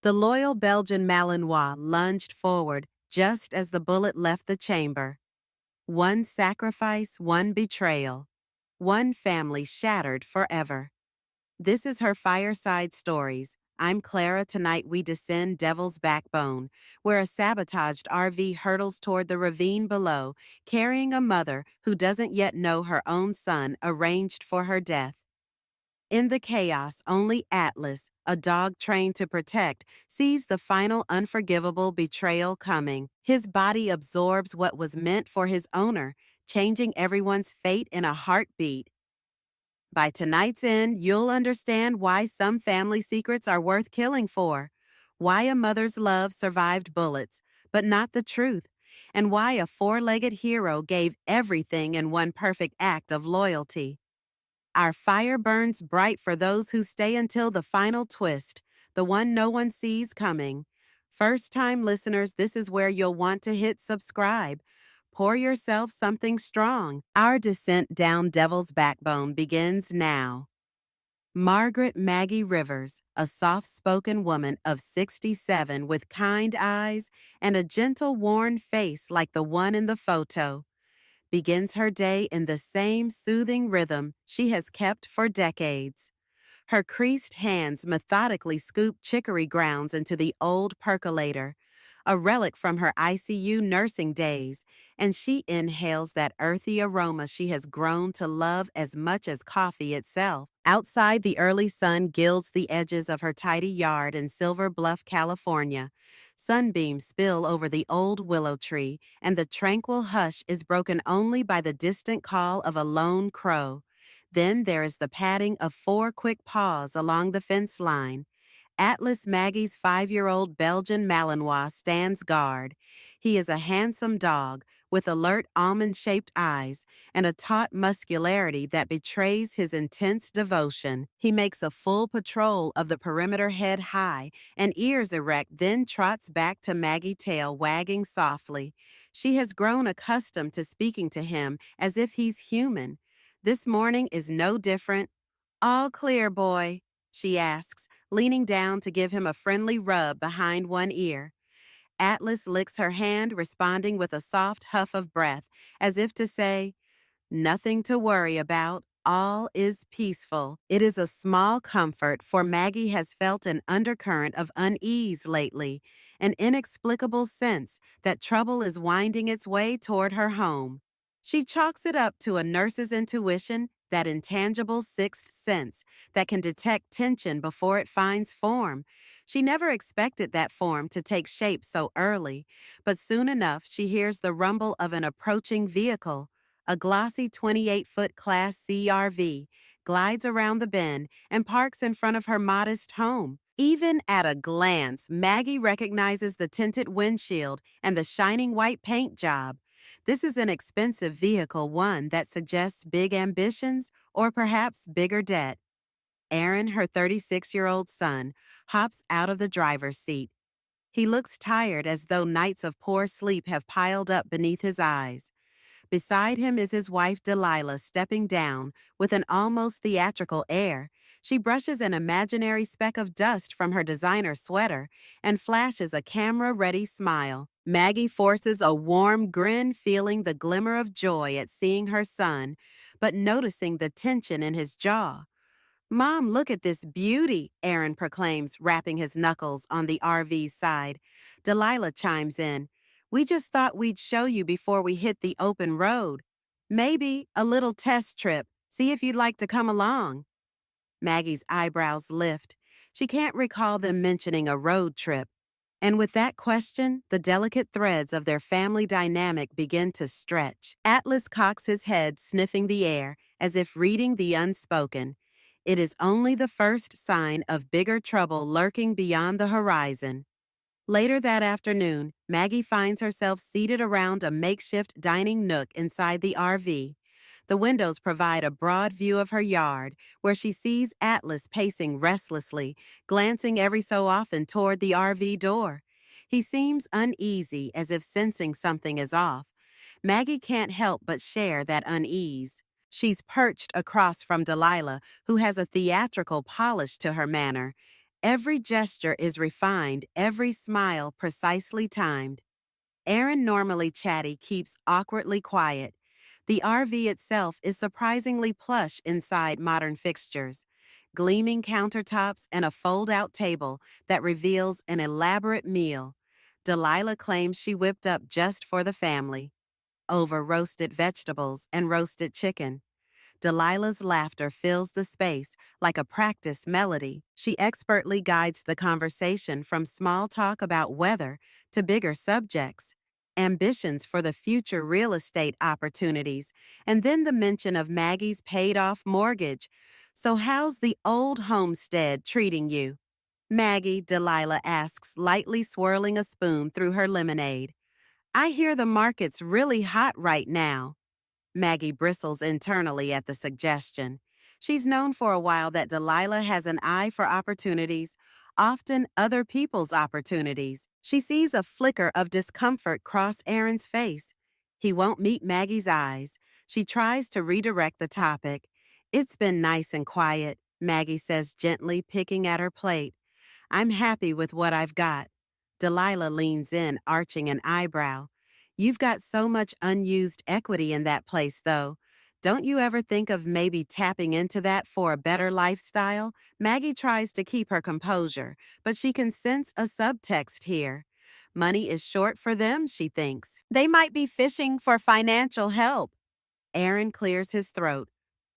The loyal Belgian Malinois lunged forward just as the bullet left the chamber. One sacrifice, one betrayal. One family shattered forever. This is her Fireside Stories. I'm Clara. Tonight we descend Devil's Backbone, where a sabotaged RV hurtles toward the ravine below, carrying a mother who doesn't yet know her own son arranged for her death. In the chaos, only Atlas, a dog trained to protect, sees the final unforgivable betrayal coming. His body absorbs what was meant for his owner, changing everyone's fate in a heartbeat. By tonight's end, you'll understand why some family secrets are worth killing for, why a mother's love survived bullets, but not the truth, and why a four-legged hero gave everything in one perfect act of loyalty. Our fire burns bright for those who stay until the final twist, the one no one sees coming. First-time listeners, this is where you'll want to hit subscribe. Pour yourself something strong. Our descent down Devil's Backbone begins now. Margaret Maggie Rivers, a soft-spoken woman of 67 with kind eyes and a gentle, worn face like the one in the photo, begins her day in the same soothing rhythm she has kept for decades. Her creased hands methodically scoop chicory grounds into the old percolator, a relic from her ICU nursing days, and she inhales that earthy aroma she has grown to love as much as coffee itself. Outside, the early sun gilds the edges of her tidy yard in Silver Bluff, California. Sunbeams spill over the old willow tree, and the tranquil hush is broken only by the distant call of a lone crow. Then there is the padding of 4 quick paws along the fence line. Atlas Maggie's 5-year-old Belgian Malinois stands guard. He is a handsome dog with alert almond-shaped eyes and a taut muscularity that betrays his intense devotion. He makes a full patrol of the perimeter head high and ears erect, then trots back to Maggie, tail wagging softly. She has grown accustomed to speaking to him as if he's human. This morning is no different. "All clear, boy?" she asks, leaning down to give him a friendly rub behind one ear. Atlas licks her hand, responding with a soft huff of breath, as if to say, "Nothing to worry about. All is peaceful." It is a small comfort, for Maggie has felt an undercurrent of unease lately, an inexplicable sense that trouble is winding its way toward her home. She chalks it up to a nurse's intuition, that intangible sixth sense that can detect tension before it finds form. She never expected that form to take shape so early, but soon enough she hears the rumble of an approaching vehicle. A glossy 28-foot Class C RV glides around the bend and parks in front of her modest home. Even at a glance, Maggie recognizes the tinted windshield and the shining white paint job. This is an expensive vehicle, one that suggests big ambitions or perhaps bigger debt. Aaron, her 36-year-old son, hops out of the driver's seat. He looks tired, as though nights of poor sleep have piled up beneath his eyes. Beside him is his wife Delilah, stepping down with an almost theatrical air. She brushes an imaginary speck of dust from her designer sweater and flashes a camera-ready smile. Maggie forces a warm grin, feeling the glimmer of joy at seeing her son, but noticing the tension in his jaw. "Mom, look at this beauty," Aaron proclaims, rapping his knuckles on the RV's side. Delilah chimes in, "We just thought we'd show you before we hit the open road. Maybe a little test trip. See if you'd like to come along." Maggie's eyebrows lift. She can't recall them mentioning a road trip. And with that question, the delicate threads of their family dynamic begin to stretch. Atlas cocks his head, sniffing the air, as if reading the unspoken. It is only the first sign of bigger trouble lurking beyond the horizon. Later that afternoon, Maggie finds herself seated around a makeshift dining nook inside the RV. The windows provide a broad view of her yard, where she sees Atlas pacing restlessly, glancing every so often toward the RV door. He seems uneasy, as if sensing something is off. Maggie can't help but share that unease. She's perched across from Delilah, who has a theatrical polish to her manner. Every gesture is refined, every smile precisely timed. Aaron, normally chatty, keeps awkwardly quiet. The RV itself is surprisingly plush inside modern fixtures, gleaming countertops and a fold-out table that reveals an elaborate meal. Delilah claims she whipped up just for the family, over roasted vegetables and roasted chicken. Delilah's laughter fills the space like a practiced melody. She expertly guides the conversation from small talk about weather to bigger subjects, ambitions for the future real estate opportunities, and then the mention of Maggie's paid-off mortgage. So how's the old homestead treating you? Maggie, Delilah asks, lightly swirling a spoon through her lemonade. I hear the market's really hot right now. Maggie bristles internally at the suggestion. She's known for a while that Delilah has an eye for opportunities, often other people's opportunities. She sees a flicker of discomfort cross Aaron's face. He won't meet Maggie's eyes. She tries to redirect the topic. It's been nice and quiet, Maggie says gently, picking at her plate. I'm happy with what I've got. Delilah leans in, arching an eyebrow. You've got so much unused equity in that place, though. Don't you ever think of maybe tapping into that for a better lifestyle? Maggie tries to keep her composure, but she can sense a subtext here. Money is short for them, she thinks. They might be fishing for financial help. Aaron clears his throat.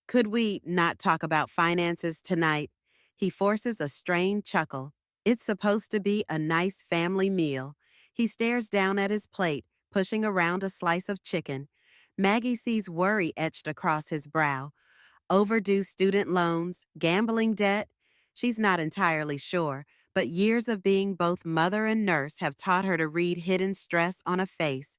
Could we not talk about finances tonight? He forces a strained chuckle. It's supposed to be a nice family meal. He stares down at his plate, pushing around a slice of chicken. Maggie sees worry etched across his brow. Overdue student loans, gambling debt. She's not entirely sure, but years of being both mother and nurse have taught her to read hidden stress on a face.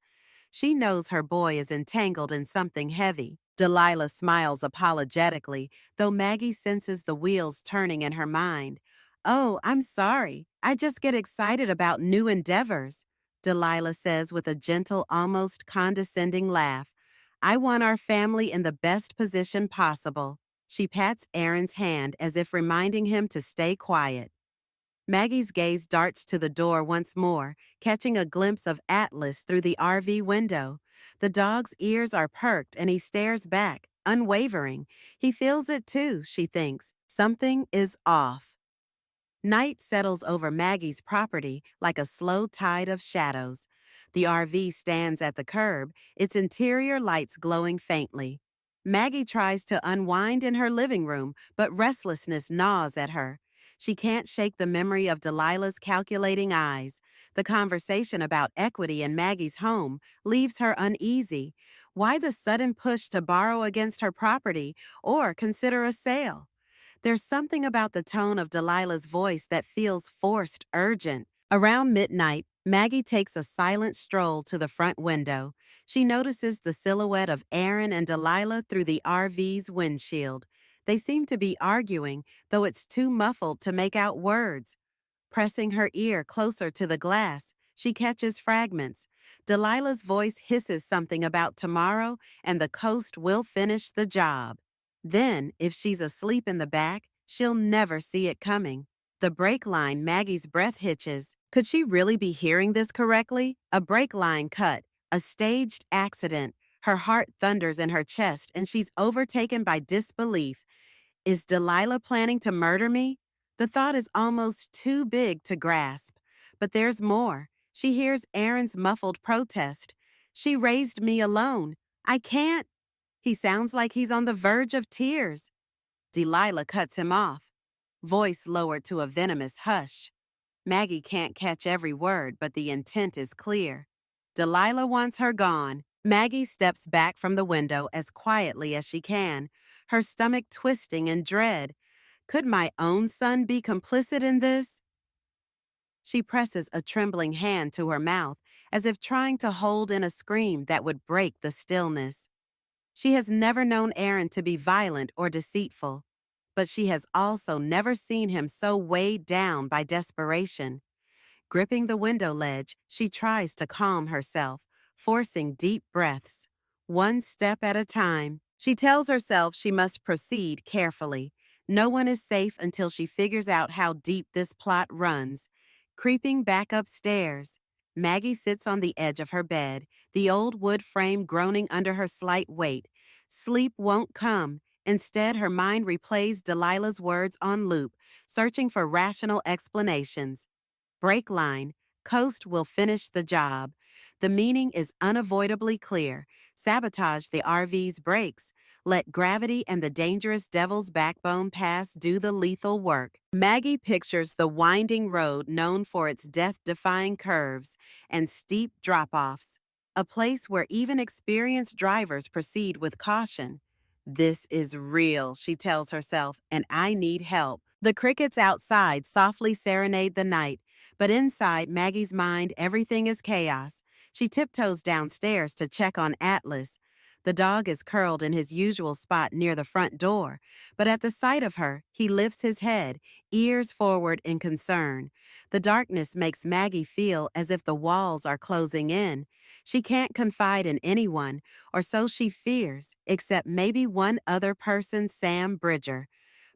She knows her boy is entangled in something heavy. Delilah smiles apologetically, though Maggie senses the wheels turning in her mind. Oh, I'm sorry. I just get excited about new endeavors, Delilah says with a gentle, almost condescending laugh. I want our family in the best position possible. She pats Aaron's hand as if reminding him to stay quiet. Maggie's gaze darts to the door once more, catching a glimpse of Atlas through the RV window. The dog's ears are perked and he stares back, unwavering. He feels it too, she thinks. Something is off. Night settles over Maggie's property like a slow tide of shadows. The RV stands at the curb, its interior lights glowing faintly. Maggie tries to unwind in her living room, but restlessness gnaws at her. She can't shake the memory of Delilah's calculating eyes. The conversation about equity in Maggie's home leaves her uneasy. Why the sudden push to borrow against her property or consider a sale? There's something about the tone of Delilah's voice that feels forced, urgent. Around midnight, Maggie takes a silent stroll to the front window. She notices the silhouette of Aaron and Delilah through the RV's windshield. They seem to be arguing, though it's too muffled to make out words. Pressing her ear closer to the glass, she catches fragments. Delilah's voice hisses something about tomorrow and the coast will finish the job. Then, if she's asleep in the back, she'll never see it coming. The brake line, Maggie's breath hitches. Could she really be hearing this correctly? A brake line cut, a staged accident. Her heart thunders in her chest and she's overtaken by disbelief. Is Delilah planning to murder me? The thought is almost too big to grasp. But there's more. She hears Aaron's muffled protest. She raised me alone. I can't. He sounds like he's on the verge of tears. Delilah cuts him off, voice lowered to a venomous hush. Maggie can't catch every word, but the intent is clear. Delilah wants her gone. Maggie steps back from the window as quietly as she can, her stomach twisting in dread. Could my own son be complicit in this? She presses a trembling hand to her mouth, as if trying to hold in a scream that would break the stillness. She has never known Aaron to be violent or deceitful, but she has also never seen him so weighed down by desperation. Gripping the window ledge, she tries to calm herself, forcing deep breaths. One step at a time, she tells herself she must proceed carefully. No one is safe until she figures out how deep this plot runs. Creeping back upstairs, Maggie sits on the edge of her bed, the old wood frame groaning under her slight weight. Sleep won't come. Instead, her mind replays Delilah's words on loop, searching for rational explanations. Brake line, coast will finish the job. The meaning is unavoidably clear. Sabotage the RV's brakes. Let gravity and the dangerous devil's backbone pass do the lethal work. Maggie pictures the winding road known for its death-defying curves and steep drop-offs, a place where even experienced drivers proceed with caution. This is real, she tells herself, and I need help. The crickets outside softly serenade the night, but inside Maggie's mind, everything is chaos. She tiptoes downstairs to check on Atlas. The dog is curled in his usual spot near the front door, but at the sight of her, he lifts his head, ears forward in concern. The darkness makes Maggie feel as if the walls are closing in. She can't confide in anyone, or so she fears, except maybe one other person, Sam Bridger.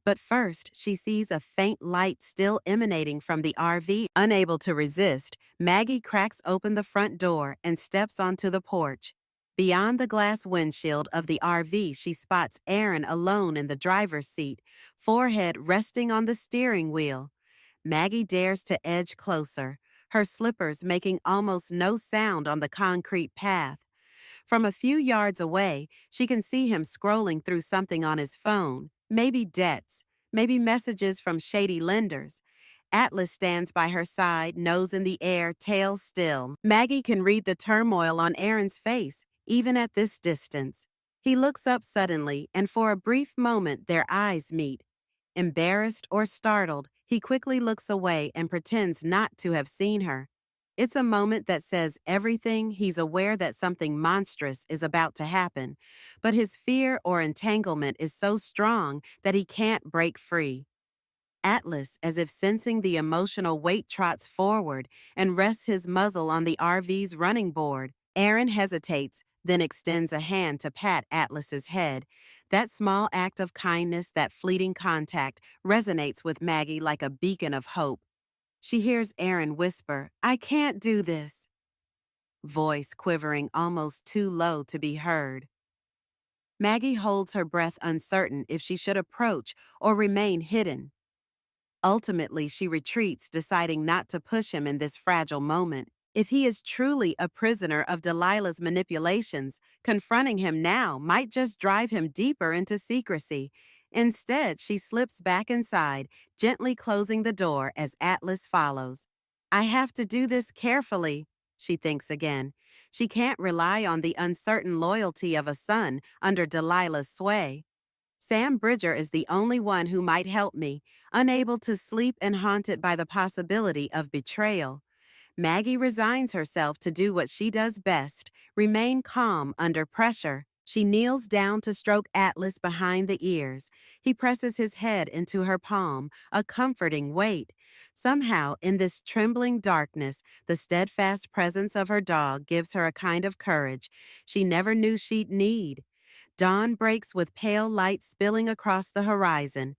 But first, she sees a faint light still emanating from the RV. Unable to resist, Maggie cracks open the front door and steps onto the porch. Beyond the glass windshield of the RV, she spots Aaron alone in the driver's seat, forehead resting on the steering wheel. Maggie dares to edge closer, her slippers making almost no sound on the concrete path. From a few yards away, she can see him scrolling through something on his phone, maybe debts, maybe messages from shady lenders. Atlas stands by her side, nose in the air, tail still. Maggie can read the turmoil on Aaron's face, even at this distance. He looks up suddenly, and for a brief moment their eyes meet. Embarrassed or startled, he quickly looks away and pretends not to have seen her. It's a moment that says everything. He's aware that something monstrous is about to happen, but his fear or entanglement is so strong that he can't break free. Atlas, as if sensing the emotional weight, trots forward and rests his muzzle on the RV's running board. Aaron hesitates, then extends a hand to pat Atlas's head. That small act of kindness, that fleeting contact, resonates with Maggie like a beacon of hope. She hears Aaron whisper, "I can't do this," voice quivering almost too low to be heard. Maggie holds her breath, uncertain if she should approach or remain hidden. Ultimately, she retreats, deciding not to push him in this fragile moment. If he is truly a prisoner of Delilah's manipulations, confronting him now might just drive him deeper into secrecy. Instead, she slips back inside, gently closing the door as Atlas follows. I have to do this carefully, she thinks again. She can't rely on the uncertain loyalty of a son under Delilah's sway. Sam Bridger is the only one who might help me, unable to sleep and haunted by the possibility of betrayal. Maggie resigns herself to do what she does best, remain calm under pressure. She kneels down to stroke Atlas behind the ears. He presses his head into her palm, a comforting weight. Somehow, in this trembling darkness, the steadfast presence of her dog gives her a kind of courage she never knew she'd need. Dawn breaks with pale light spilling across the horizon,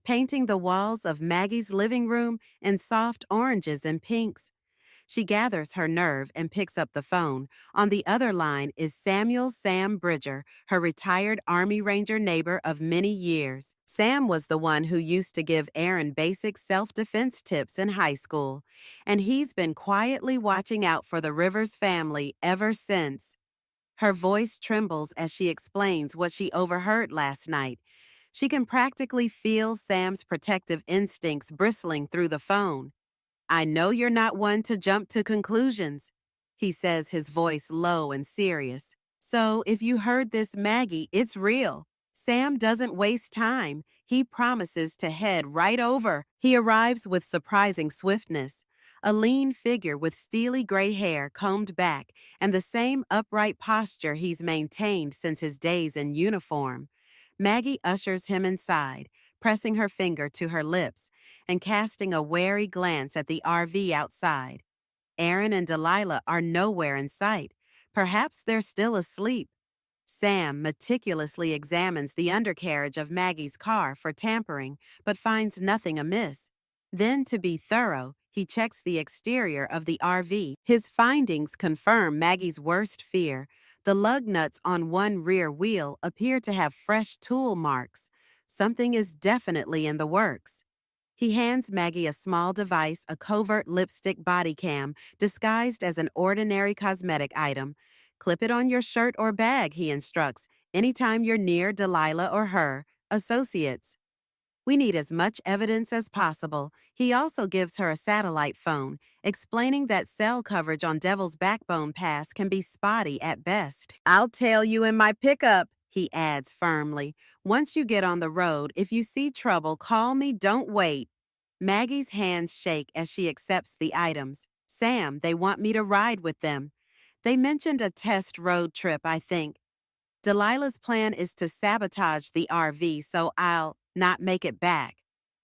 painting the walls of Maggie's living room in soft oranges and pinks. She gathers her nerve and picks up the phone. On the other line is Samuel Sam Bridger, her retired Army Ranger neighbor of many years. Sam was the one who used to give Aaron basic self-defense tips in high school, and he's been quietly watching out for the Rivers family ever since. Her voice trembles as she explains what she overheard last night. She can practically feel Sam's protective instincts bristling through the phone. I know you're not one to jump to conclusions, he says, his voice low and serious. So if you heard this, Maggie, it's real. Sam doesn't waste time. He promises to head right over. He arrives with surprising swiftness. A lean figure with steely gray hair combed back and the same upright posture he's maintained since his days in uniform. Maggie ushers him inside, pressing her finger to her lips and casting a wary glance at the RV outside. Aaron and Delilah are nowhere in sight. Perhaps they're still asleep. Sam meticulously examines the undercarriage of Maggie's car for tampering, but finds nothing amiss. Then, to be thorough, he checks the exterior of the RV. His findings confirm Maggie's worst fear. The lug nuts on one rear wheel appear to have fresh tool marks. Something is definitely in the works. He hands Maggie a small device, a covert lipstick body cam, disguised as an ordinary cosmetic item. Clip it on your shirt or bag, he instructs, anytime you're near Delilah or her associates. We need as much evidence as possible. He also gives her a satellite phone, explaining that cell coverage on Devil's Backbone Pass can be spotty at best. I'll tail you in my pickup, he adds firmly. Once you get on the road, if you see trouble, call me, don't wait. Maggie's hands shake as she accepts the items. Sam, they want me to ride with them. They mentioned a test road trip, I think. Delilah's plan is to sabotage the RV so I'll not make it back.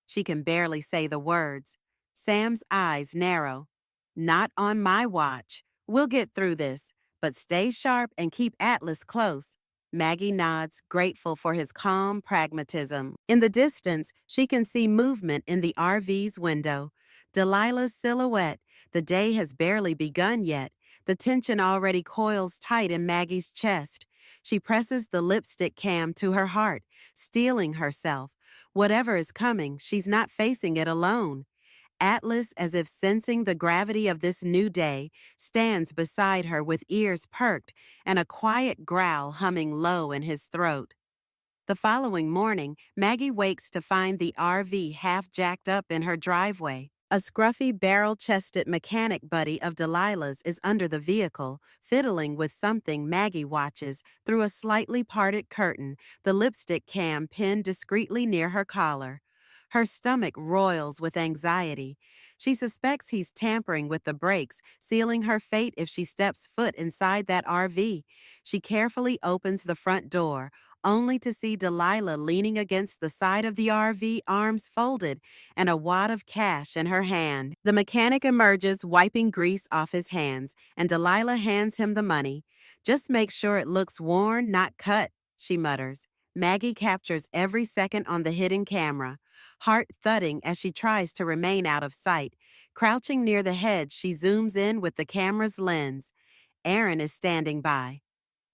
She can barely say the words. Sam's eyes narrow. Not on my watch. We'll get through this, but stay sharp and keep Atlas close. Maggie nods, grateful for his calm pragmatism. In the distance, she can see movement in the RV's window. Delilah's silhouette. The day has barely begun yet. The tension already coils tight in Maggie's chest. She presses the lipstick cam to her heart, steeling herself. Whatever is coming, she's not facing it alone. Atlas, as if sensing the gravity of this new day, stands beside her with ears perked and a quiet growl humming low in his throat. The following morning, Maggie wakes to find the RV half jacked up in her driveway. A scruffy, barrel-chested mechanic buddy of Delilah's is under the vehicle, fiddling with something Maggie watches through a slightly parted curtain, the lipstick cam pinned discreetly near her collar. Her stomach roils with anxiety. She suspects he's tampering with the brakes, sealing her fate if she steps foot inside that RV. She carefully opens the front door, only to see Delilah leaning against the side of the RV, arms folded, and a wad of cash in her hand. The mechanic emerges, wiping grease off his hands, and Delilah hands him the money. Just make sure it looks worn, not cut, she mutters. Maggie captures every second on the hidden camera, heart thudding as she tries to remain out of sight. Crouching near the hedge, she zooms in with the camera's lens. Aaron is standing by,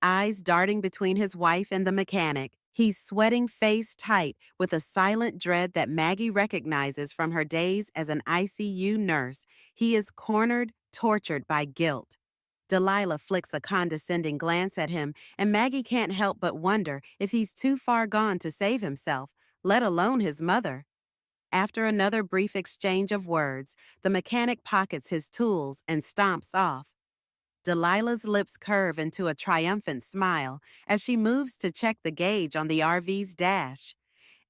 eyes darting between his wife and the mechanic. He's sweating face tight with a silent dread that Maggie recognizes from her days as an ICU nurse. He is cornered, tortured by guilt. Delilah flicks a condescending glance at him, and Maggie can't help but wonder if he's too far gone to save himself, let alone his mother. After another brief exchange of words, the mechanic pockets his tools and stomps off. Delilah's lips curve into a triumphant smile as she moves to check the gauge on the RV's dash.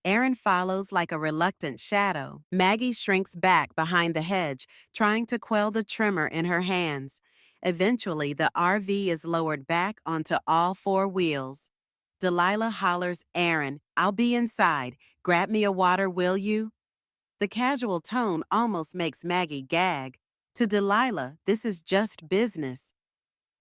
Aaron follows like a reluctant shadow. Maggie shrinks back behind the hedge, trying to quell the tremor in her hands. Eventually, the RV is lowered back onto all four wheels. Delilah hollers, Aaron, I'll be inside. Grab me a water, will you? The casual tone almost makes Maggie gag. To Delilah, this is just business.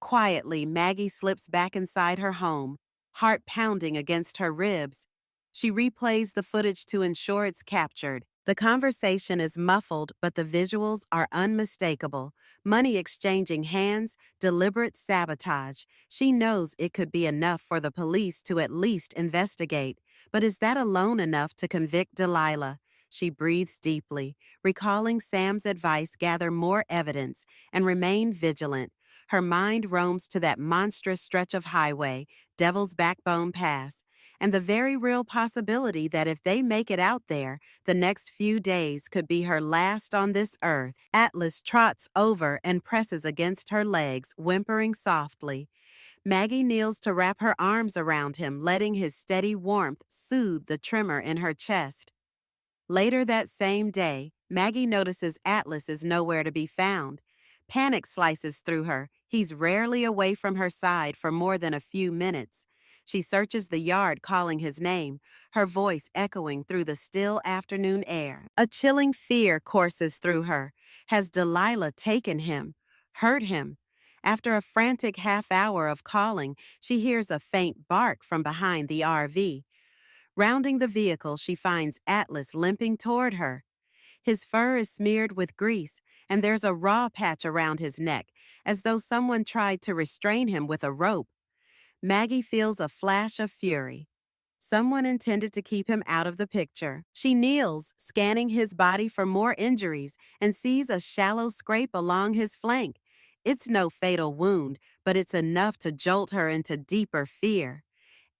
Quietly, Maggie slips back inside her home, heart pounding against her ribs. She replays the footage to ensure it's captured. The conversation is muffled, but the visuals are unmistakable. Money exchanging hands, deliberate sabotage. She knows it could be enough for the police to at least investigate. But is that alone enough to convict Delilah? She breathes deeply, recalling Sam's advice: gather more evidence and remain vigilant. Her mind roams to that monstrous stretch of highway, Devil's Backbone Pass, and the very real possibility that if they make it out there, the next few days could be her last on this earth. Atlas trots over and presses against her legs, whimpering softly. Maggie kneels to wrap her arms around him, letting his steady warmth soothe the tremor in her chest. Later that same day, Maggie notices Atlas is nowhere to be found. Panic slices through her. He's rarely away from her side for more than a few minutes. She searches the yard, calling his name, her voice echoing through the still afternoon air. A chilling fear courses through her. Has Delilah taken him? Hurt him? After a frantic half hour of calling, she hears a faint bark from behind the RV. Rounding the vehicle, she finds Atlas limping toward her. His fur is smeared with grease, and there's a raw patch around his neck, as though someone tried to restrain him with a rope. Maggie feels a flash of fury. Someone intended to keep him out of the picture. She kneels, scanning his body for more injuries, and sees a shallow scrape along his flank. It's no fatal wound, but it's enough to jolt her into deeper fear.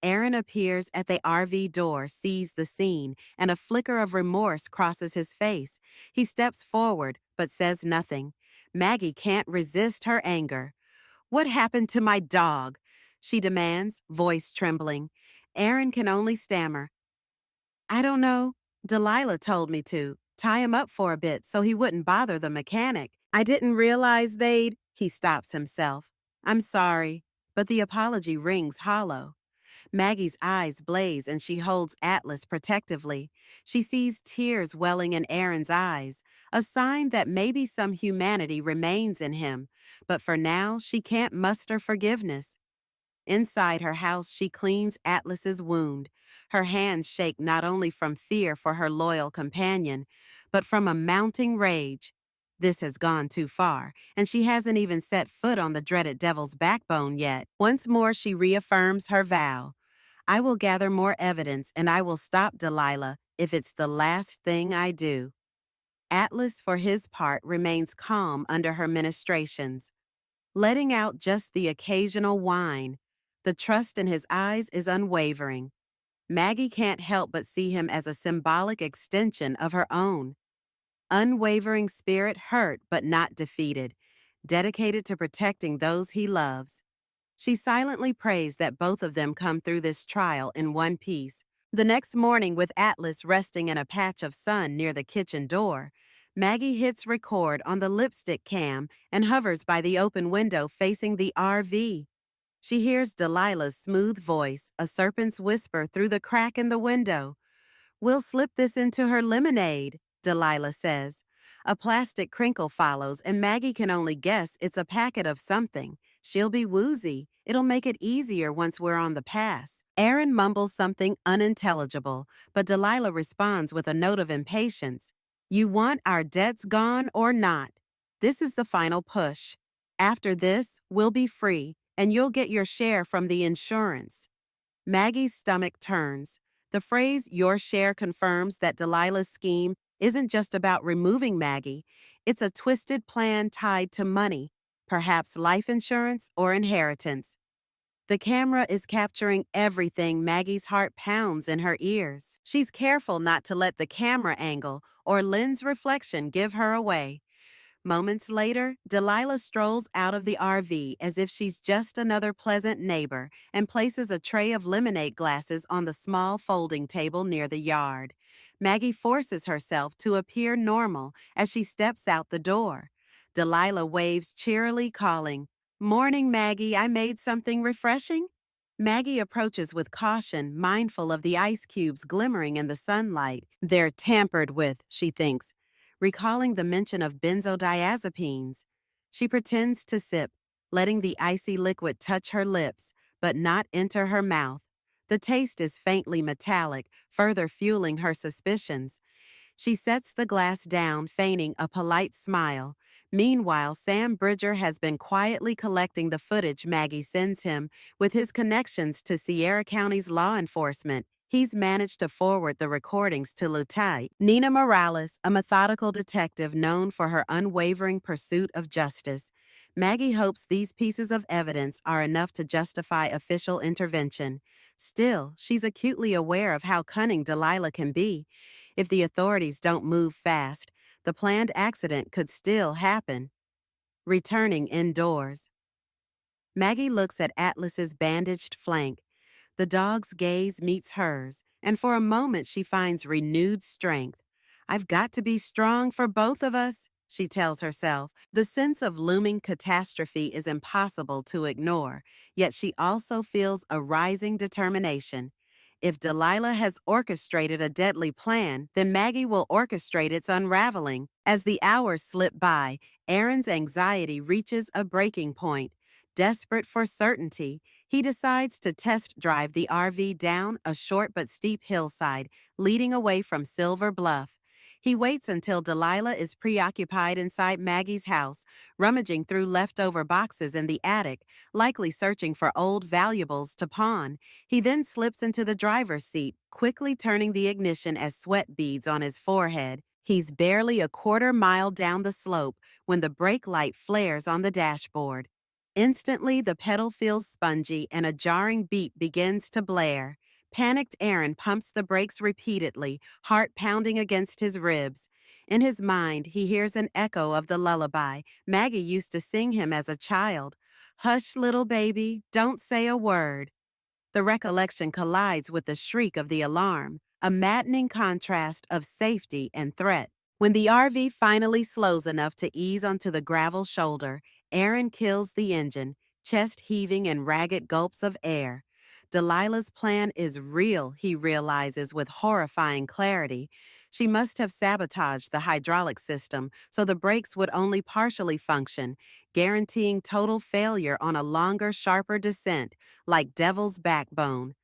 Aaron appears at the RV door, sees the scene, and a flicker of remorse crosses his face. He steps forward, but says nothing. Maggie can't resist her anger. "What happened to my dog?" she demands, voice trembling. Aaron can only stammer. "I don't know. Delilah told me to. Tie him up for a bit so he wouldn't bother the mechanic. I didn't realize they'd—" He stops himself. "I'm sorry," but the apology rings hollow. Maggie's eyes blaze and she holds Atlas protectively. She sees tears welling in Aaron's eyes, a sign that maybe some humanity remains in him, but for now she can't muster forgiveness. Inside her house, she cleans Atlas's wound. Her hands shake not only from fear for her loyal companion, but from a mounting rage. This has gone too far, and she hasn't even set foot on the dreaded devil's backbone yet. Once more, she reaffirms her vow. "I will gather more evidence, and I will stop Delilah if it's the last thing I do." Atlas, for his part, remains calm under her ministrations, letting out just the occasional whine. The trust in his eyes is unwavering. Maggie can't help but see him as a symbolic extension of her own. Unwavering spirit, hurt but not defeated, dedicated to protecting those he loves. She silently prays that both of them come through this trial in one piece. The next morning, with Atlas resting in a patch of sun near the kitchen door, Maggie hits record on the lipstick cam and hovers by the open window facing the RV. She hears Delilah's smooth voice, a serpent's whisper through the crack in the window. "We'll slip this into her lemonade," Delilah says. A plastic crinkle follows, and Maggie can only guess it's a packet of something. She'll be woozy. It'll make it easier once we're on the pass. Aaron mumbles something unintelligible, but Delilah responds with a note of impatience. "You want our debts gone or not? This is the final push. After this, we'll be free, and you'll get your share from the insurance." Maggie's stomach turns. The phrase "your share" confirms that Delilah's scheme isn't just about removing Maggie. It's a twisted plan tied to money, perhaps life insurance or inheritance. The camera is capturing everything. Maggie's heart pounds in her ears. She's careful not to let the camera angle or lens reflection give her away. Moments later, Delilah strolls out of the RV as if she's just another pleasant neighbor and places a tray of lemonade glasses on the small folding table near the yard. Maggie forces herself to appear normal as she steps out the door. Delilah waves cheerily, calling, "Morning, Maggie, I made something refreshing." Maggie approaches with caution, mindful of the ice cubes glimmering in the sunlight. They're tampered with, she thinks, recalling the mention of benzodiazepines. She pretends to sip, letting the icy liquid touch her lips, but not enter her mouth. The taste is faintly metallic, further fueling her suspicions. She sets the glass down, feigning a polite smile. Meanwhile, Sam Bridger has been quietly collecting the footage Maggie sends him. With his connections to Sierra County's law enforcement, he's managed to forward the recordings to Lieutenant Nina Morales, a methodical detective known for her unwavering pursuit of justice. Maggie hopes these pieces of evidence are enough to justify official intervention. Still, she's acutely aware of how cunning Delilah can be. If the authorities don't move fast, the planned accident could still happen. Returning indoors, Maggie looks at Atlas's bandaged flank. The dog's gaze meets hers, and for a moment she finds renewed strength. "I've got to be strong for both of us," she tells herself. The sense of looming catastrophe is impossible to ignore, yet she also feels a rising determination. If Delilah has orchestrated a deadly plan, then Maggie will orchestrate its unraveling. As the hours slip by, Aaron's anxiety reaches a breaking point. Desperate for certainty, he decides to test drive the RV down a short but steep hillside, leading away from Silver Bluff. He waits until Delilah is preoccupied inside Maggie's house, rummaging through leftover boxes in the attic, likely searching for old valuables to pawn. He then slips into the driver's seat, quickly turning the ignition as sweat beads on his forehead. He's barely a quarter mile down the slope when the brake light flares on the dashboard. Instantly, the pedal feels spongy and a jarring beep begins to blare. Panicked Aaron pumps the brakes repeatedly, heart pounding against his ribs. In his mind, he hears an echo of the lullaby Maggie used to sing him as a child. "Hush, little baby, don't say a word." The recollection collides with the shriek of the alarm, a maddening contrast of safety and threat. When the RV finally slows enough to ease onto the gravel shoulder, Aaron kills the engine, chest heaving in ragged gulps of air. Delilah's plan is real, he realizes with horrifying clarity. She must have sabotaged the hydraulic system so the brakes would only partially function, guaranteeing total failure on a longer, sharper descent, like Devil's Backbone.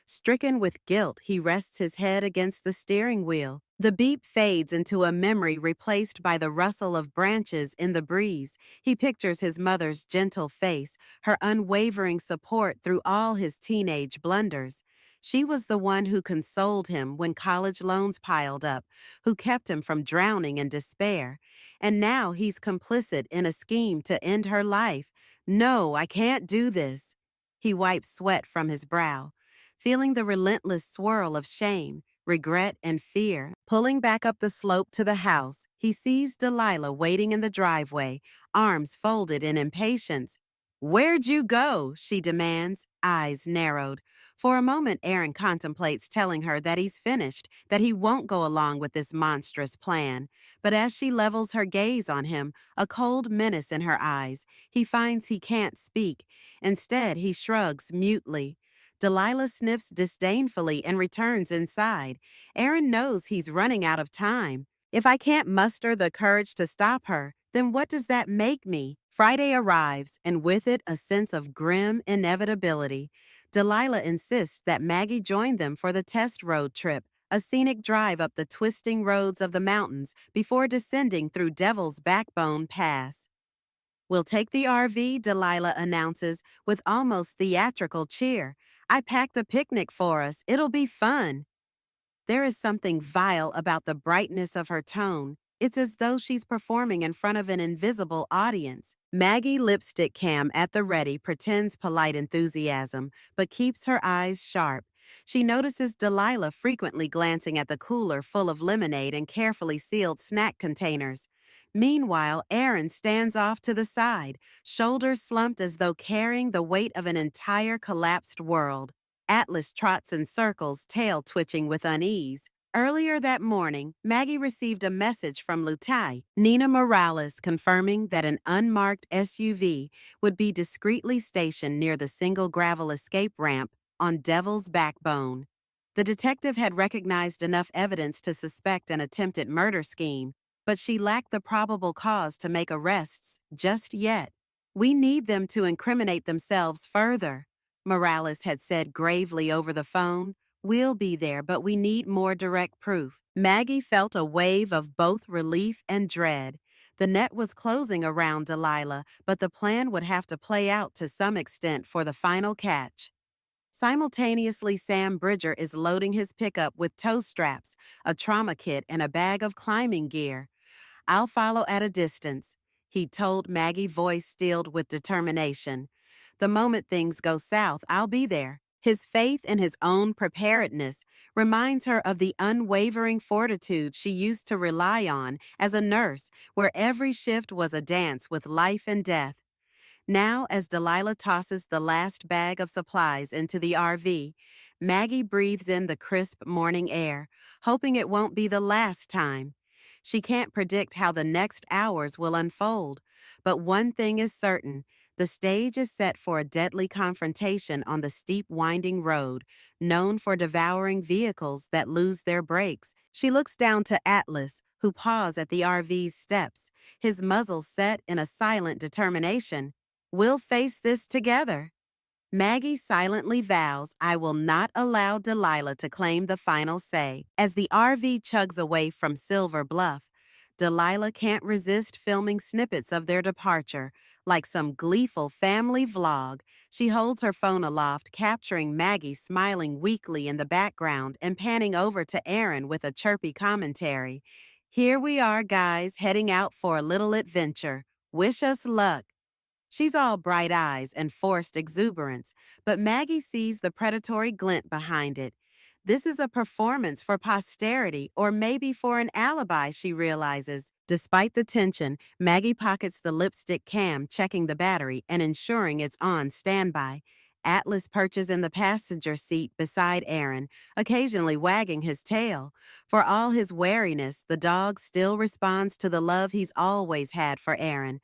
Stricken with guilt, he rests his head against the steering wheel. The beep fades into a memory replaced by the rustle of branches in the breeze. He pictures his mother's gentle face, her unwavering support through all his teenage blunders. She was the one who consoled him when college loans piled up, who kept him from drowning in despair. And now he's complicit in a scheme to end her life. No, I can't do this. He wipes sweat from his brow, feeling the relentless swirl of shame, regret, and fear. Pulling back up the slope to the house, he sees Delilah waiting in the driveway, arms folded in impatience. "Where'd you go?" she demands, eyes narrowed. For a moment, Aaron contemplates telling her that he's finished, that he won't go along with this monstrous plan. But as she levels her gaze on him, a cold menace in her eyes, he finds he can't speak. Instead, he shrugs mutely. Delilah sniffs disdainfully and returns inside. Aaron knows he's running out of time. If I can't muster the courage to stop her, then what does that make me? Friday arrives, and with it a sense of grim inevitability. Delilah insists that Maggie join them for the test road trip, a scenic drive up the twisting roads of the mountains before descending through Devil's Backbone Pass. "We'll take the RV," Delilah announces with almost theatrical cheer. "I packed a picnic for us. It'll be fun." There is something vile about the brightness of her tone. It's as though she's performing in front of an invisible audience. Maggie, lipstick cam at the ready, pretends polite enthusiasm, but keeps her eyes sharp. She notices Delilah frequently glancing at the cooler full of lemonade and carefully sealed snack containers. Meanwhile, Aaron stands off to the side, shoulders slumped as though carrying the weight of an entire collapsed world. Atlas trots in circles, tail twitching with unease. Earlier that morning, Maggie received a message from Lutai, Nina Morales, confirming that an unmarked SUV would be discreetly stationed near the single gravel escape ramp on Devil's Backbone. The detective had recognized enough evidence to suspect an attempted murder scheme, but she lacked the probable cause to make arrests just yet. "We need them to incriminate themselves further," Morales had said gravely over the phone. "We'll be there, but we need more direct proof." Maggie felt a wave of both relief and dread. The net was closing around Delilah, but the plan would have to play out to some extent for the final catch. Simultaneously, Sam Bridger is loading his pickup with tow straps, a trauma kit, and a bag of climbing gear. "I'll follow at a distance," he told Maggie, voice stilled with determination. "The moment things go south, I'll be there." His faith in his own preparedness reminds her of the unwavering fortitude she used to rely on as a nurse, where every shift was a dance with life and death. Now, as Delilah tosses the last bag of supplies into the RV, Maggie breathes in the crisp morning air, hoping it won't be the last time. She can't predict how the next hours will unfold, but one thing is certain: the stage is set for a deadly confrontation on the steep, winding road, known for devouring vehicles that lose their brakes. She looks down to Atlas, who pause at the RV's steps, his muzzle set in a silent determination. We'll face this together. Maggie silently vows, I will not allow Delilah to claim the final say. As the RV chugs away from Silver Bluff, Delilah can't resist filming snippets of their departure. Like some gleeful family vlog, she holds her phone aloft, capturing Maggie smiling weakly in the background and panning over to Aaron with a chirpy commentary. Here we are, guys, heading out for a little adventure. Wish us luck. She's all bright eyes and forced exuberance, but Maggie sees the predatory glint behind it. This is a performance for posterity, or maybe for an alibi, she realizes. Despite the tension, Maggie pockets the lipstick cam, checking the battery and ensuring it's on standby. Atlas perches in the passenger seat beside Aaron, occasionally wagging his tail. For all his wariness, the dog still responds to the love he's always had for Aaron.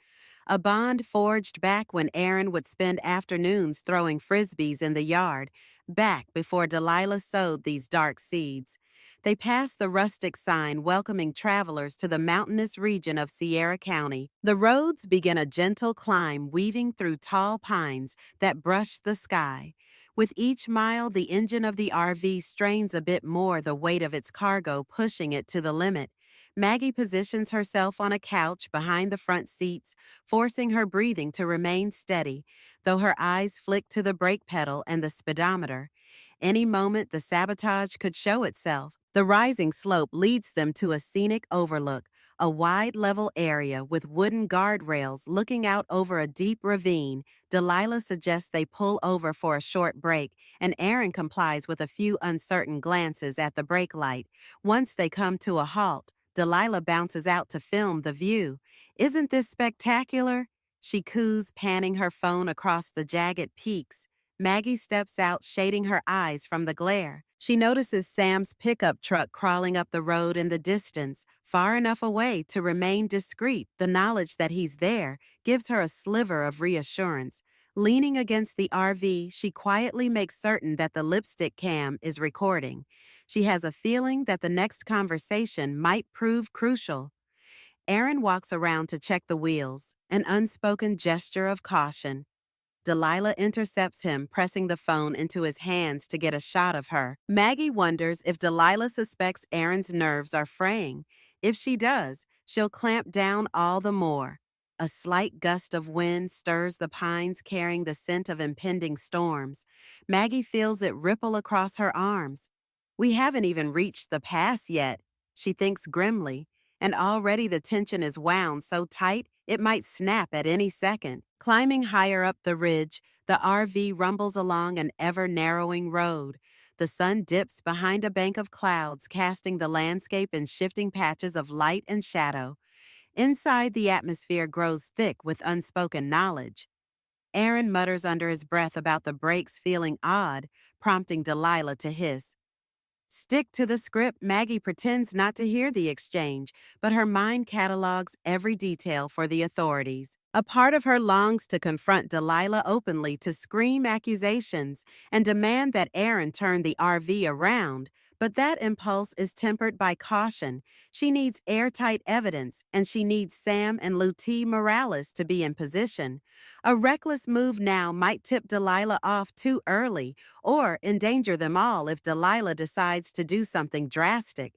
A bond forged back when Aaron would spend afternoons throwing frisbees in the yard, back before Delilah sowed these dark seeds. They passed the rustic sign welcoming travelers to the mountainous region of Sierra County. The roads begin a gentle climb weaving through tall pines that brush the sky. With each mile, the engine of the RV strains a bit more, the weight of its cargo pushing it to the limit. Maggie positions herself on a couch behind the front seats, forcing her breathing to remain steady, though her eyes flick to the brake pedal and the speedometer. Any moment, the sabotage could show itself. The rising slope leads them to a scenic overlook, a wide level area with wooden guardrails looking out over a deep ravine. Delilah suggests they pull over for a short break, and Aaron complies with a few uncertain glances at the brake light. Once they come to a halt, Delilah bounces out to film the view. Isn't this spectacular? She coos, panning her phone across the jagged peaks. Maggie steps out, shading her eyes from the glare. She notices Sam's pickup truck crawling up the road in the distance, far enough away to remain discreet. The knowledge that he's there gives her a sliver of reassurance. Leaning against the RV, she quietly makes certain that the lipstick cam is recording. She has a feeling that the next conversation might prove crucial. Aaron walks around to check the wheels, an unspoken gesture of caution. Delilah intercepts him, pressing the phone into his hands to get a shot of her. Maggie wonders if Delilah suspects Aaron's nerves are fraying. If she does, she'll clamp down all the more. A slight gust of wind stirs the pines, carrying the scent of impending storms. Maggie feels it ripple across her arms. We haven't even reached the pass yet, she thinks grimly, and already the tension is wound so tight it might snap at any second. Climbing higher up the ridge, the RV rumbles along an ever-narrowing road. The sun dips behind a bank of clouds, casting the landscape in shifting patches of light and shadow. Inside, the atmosphere grows thick with unspoken knowledge. Aaron mutters under his breath about the brakes feeling odd, prompting Delilah to hiss. Stick to the script. Maggie pretends not to hear the exchange, but her mind catalogs every detail for the authorities. A part of her longs to confront Delilah openly, to scream accusations and demand that Aaron turn the RV around, but that impulse is tempered by caution. She needs airtight evidence, and she needs Sam and Lutie Morales to be in position. A reckless move now might tip Delilah off too early, or endanger them all if Delilah decides to do something drastic.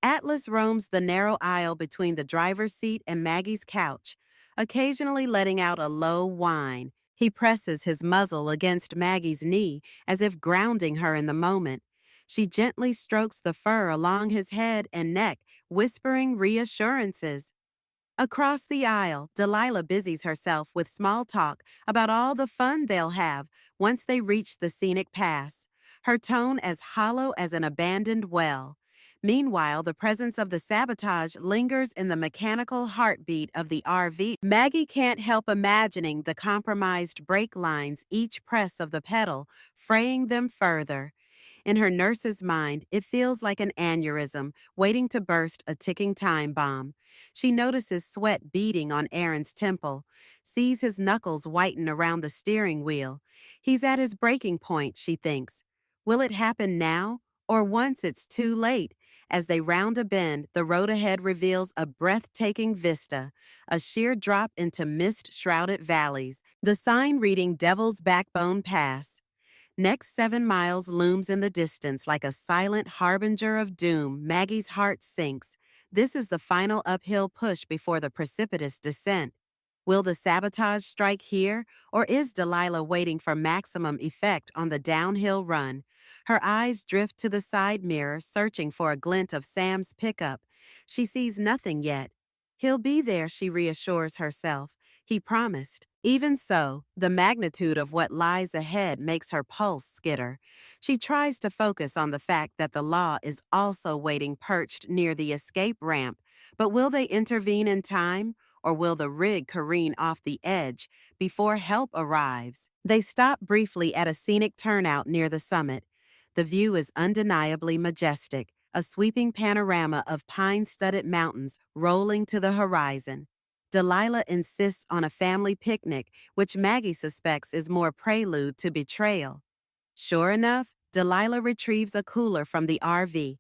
Atlas roams the narrow aisle between the driver's seat and Maggie's couch, occasionally letting out a low whine. He presses his muzzle against Maggie's knee as if grounding her in the moment. She gently strokes the fur along his head and neck, whispering reassurances. Across the aisle, Delilah busies herself with small talk about all the fun they'll have once they reach the scenic pass, her tone as hollow as an abandoned well. Meanwhile, the presence of the sabotage lingers in the mechanical heartbeat of the RV. Maggie can't help imagining the compromised brake lines, each press of the pedal fraying them further. In her nurse's mind, it feels like an aneurysm waiting to burst, a ticking time bomb. She notices sweat beading on Aaron's temple, sees his knuckles whiten around the steering wheel. He's at his breaking point, she thinks. Will it happen now, or once it's too late? As they round a bend, the road ahead reveals a breathtaking vista, a sheer drop into mist-shrouded valleys, the sign reading Devil's Backbone Pass. Next 7 miles looms in the distance like a silent harbinger of doom. Maggie's heart sinks. This is the final uphill push before the precipitous descent. Will the sabotage strike here, or is Delilah waiting for maximum effect on the downhill run? Her eyes drift to the side mirror, searching for a glint of Sam's pickup. She sees nothing yet. He'll be there, she reassures herself. He promised. Even so, the magnitude of what lies ahead makes her pulse skitter. She tries to focus on the fact that the law is also waiting perched near the escape ramp. But will they intervene in time, or will the rig careen off the edge before help arrives? They stop briefly at a scenic turnout near the summit. The view is undeniably majestic, a sweeping panorama of pine-studded mountains rolling to the horizon. Delilah insists on a family picnic, which Maggie suspects is more prelude to betrayal. Sure enough, Delilah retrieves a cooler from the RV.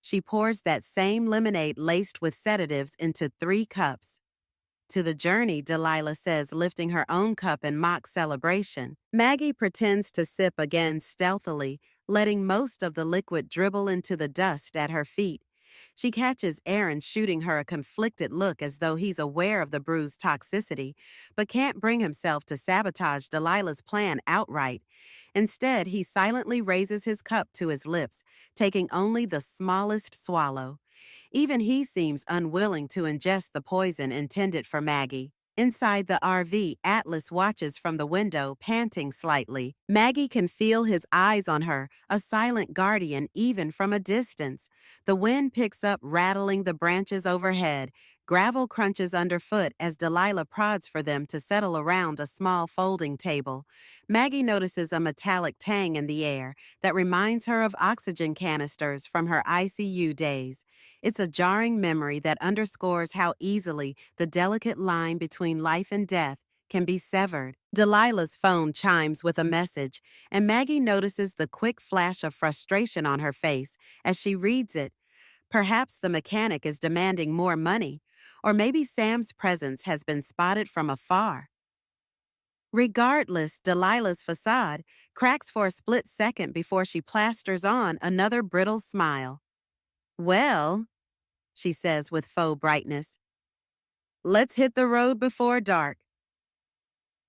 She pours that same lemonade laced with sedatives into 3 cups. To the journey, Delilah says, lifting her own cup in mock celebration. Maggie pretends to sip again stealthily, letting most of the liquid dribble into the dust at her feet. She catches Aaron shooting her a conflicted look as though he's aware of the brew's toxicity, but can't bring himself to sabotage Delilah's plan outright. Instead, he silently raises his cup to his lips, taking only the smallest swallow. Even he seems unwilling to ingest the poison intended for Maggie. Inside the RV, Atlas watches from the window, panting slightly. Maggie can feel his eyes on her, a silent guardian even from a distance. The wind picks up, rattling the branches overhead. Gravel crunches underfoot as Delilah prods for them to settle around a small folding table. Maggie notices a metallic tang in the air that reminds her of oxygen canisters from her ICU days. It's a jarring memory that underscores how easily the delicate line between life and death can be severed. Delilah's phone chimes with a message, and Maggie notices the quick flash of frustration on her face as she reads it. Perhaps the mechanic is demanding more money, or maybe Sam's presence has been spotted from afar. Regardless, Delilah's facade cracks for a split second before she plasters on another brittle smile. Well, she says with faux brightness, let's hit the road before dark.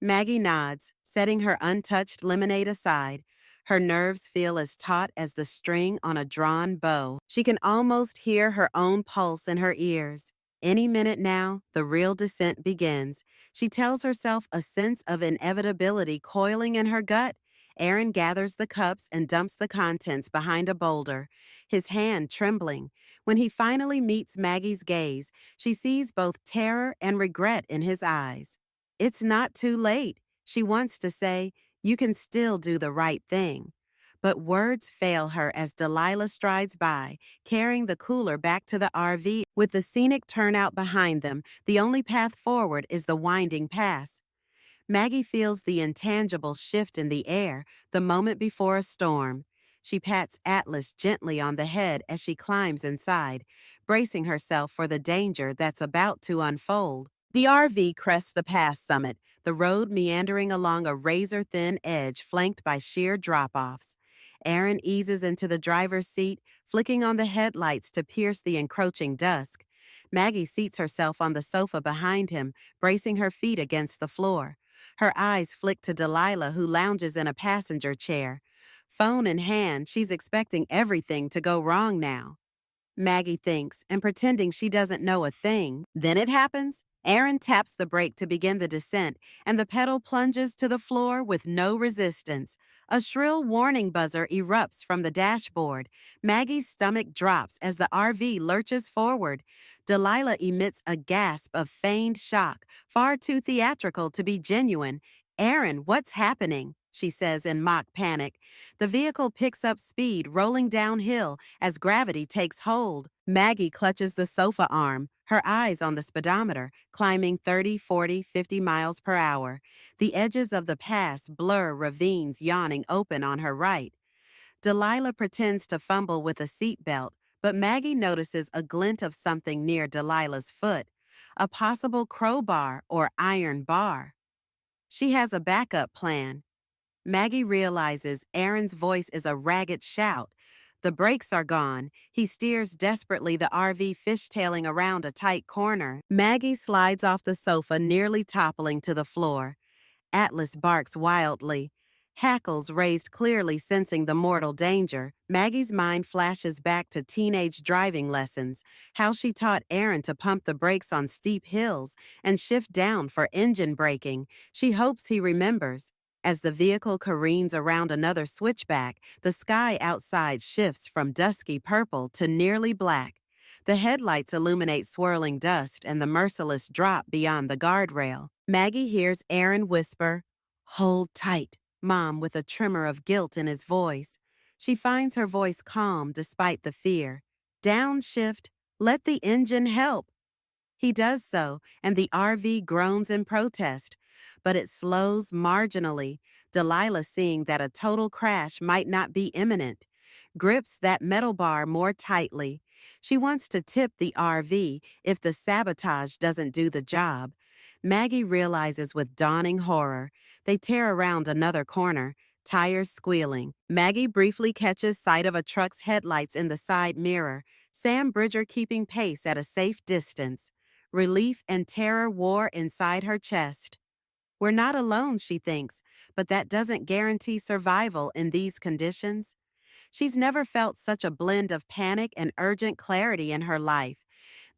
Maggie nods, setting her untouched lemonade aside. Her nerves feel as taut as the string on a drawn bow. She can almost hear her own pulse in her ears. Any minute now, the real descent begins. She tells herself, a sense of inevitability coiling in her gut. Aaron gathers the cups and dumps the contents behind a boulder, his hand trembling. When he finally meets Maggie's gaze, she sees both terror and regret in his eyes. It's not too late, she wants to say. You can still do the right thing. But words fail her as Delilah strides by, carrying the cooler back to the RV. With the scenic turnout behind them, the only path forward is the winding pass. Maggie feels the intangible shift in the air the moment before a storm. She pats Atlas gently on the head as she climbs inside, bracing herself for the danger that's about to unfold. The RV crests the pass summit, the road meandering along a razor-thin edge flanked by sheer drop-offs. Aaron eases into the driver's seat, flicking on the headlights to pierce the encroaching dusk. Maggie seats herself on the sofa behind him, bracing her feet against the floor. Her eyes flick to Delilah, who lounges in a passenger chair. Phone in hand, she's expecting everything to go wrong now. Maggie thinks, and pretending she doesn't know a thing. Then it happens. Aaron taps the brake to begin the descent, and the pedal plunges to the floor with no resistance. A shrill warning buzzer erupts from the dashboard. Maggie's stomach drops as the RV lurches forward. Delilah emits a gasp of feigned shock, far too theatrical to be genuine. Aaron, what's happening? She says in mock panic. The vehicle picks up speed, rolling downhill as gravity takes hold. Maggie clutches the sofa arm, her eyes on the speedometer, climbing 30, 40, 50 miles per hour. The edges of the pass blur, ravines yawning open on her right. Delilah pretends to fumble with a seatbelt, But Maggie notices a glint of something near Delilah's foot, a possible crowbar or iron bar. She has a backup plan. Maggie realizes Aaron's voice is a ragged shout. The brakes are gone. He steers desperately, the RV fishtailing around a tight corner. Maggie slides off the sofa, nearly toppling to the floor. Atlas barks wildly. Hackles raised, clearly sensing the mortal danger. Maggie's mind flashes back to teenage driving lessons, how she taught Aaron to pump the brakes on steep hills and shift down for engine braking. She hopes he remembers. As the vehicle careens around another switchback, the sky outside shifts from dusky purple to nearly black. The headlights illuminate swirling dust and the merciless drop beyond the guardrail. Maggie hears Aaron whisper, "Hold tight," Mom, with a tremor of guilt in his voice. She finds her voice calm despite the fear. "Downshift, let the engine help." He does so, and the RV groans in protest, but it slows marginally. Delilah, seeing that a total crash might not be imminent, grips that metal bar more tightly. She wants to tip the RV if the sabotage doesn't do the job. Maggie realizes with dawning horror. They tear around another corner, tires squealing. Maggie briefly catches sight of a truck's headlights in the side mirror, Sam Bridger keeping pace at a safe distance. Relief and terror war inside her chest. We're not alone, she thinks, but that doesn't guarantee survival in these conditions. She's never felt such a blend of panic and urgent clarity in her life.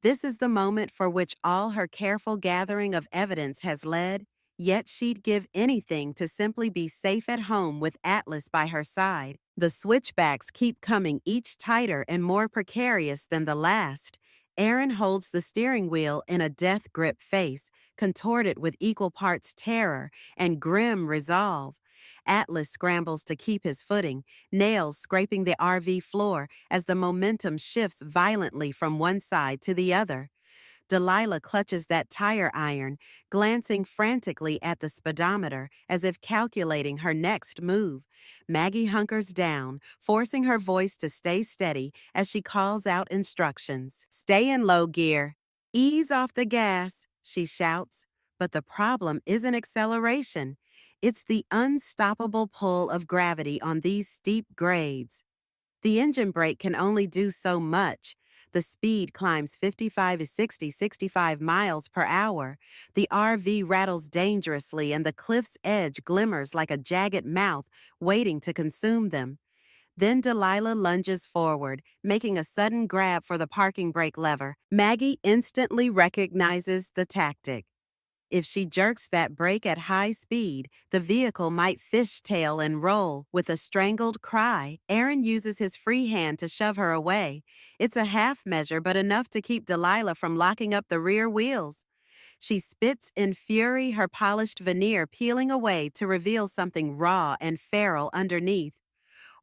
This is the moment for which all her careful gathering of evidence has led, yet she'd give anything to simply be safe at home with Atlas by her side. The switchbacks keep coming, each tighter and more precarious than the last. Aaron holds the steering wheel in a death grip face, contorted with equal parts terror and grim resolve. Atlas scrambles to keep his footing, nails scraping the RV floor as the momentum shifts violently from one side to the other. Delilah clutches that tire iron, glancing frantically at the speedometer as if calculating her next move. Maggie hunkers down, forcing her voice to stay steady as she calls out instructions. "Stay in low gear. Ease off the gas," she shouts. But the problem isn't acceleration. It's the unstoppable pull of gravity on these steep grades. The engine brake can only do so much. The speed climbs 55 to 60, 65 miles per hour. The RV rattles dangerously and the cliff's edge glimmers like a jagged mouth waiting to consume them. Then Delilah lunges forward, making a sudden grab for the parking brake lever. Maggie instantly recognizes the tactic. If she jerks that brake at high speed, the vehicle might fishtail and roll. With a strangled cry, Aaron uses his free hand to shove her away. It's a half measure, but enough to keep Delilah from locking up the rear wheels. She spits in fury, her polished veneer peeling away to reveal something raw and feral underneath.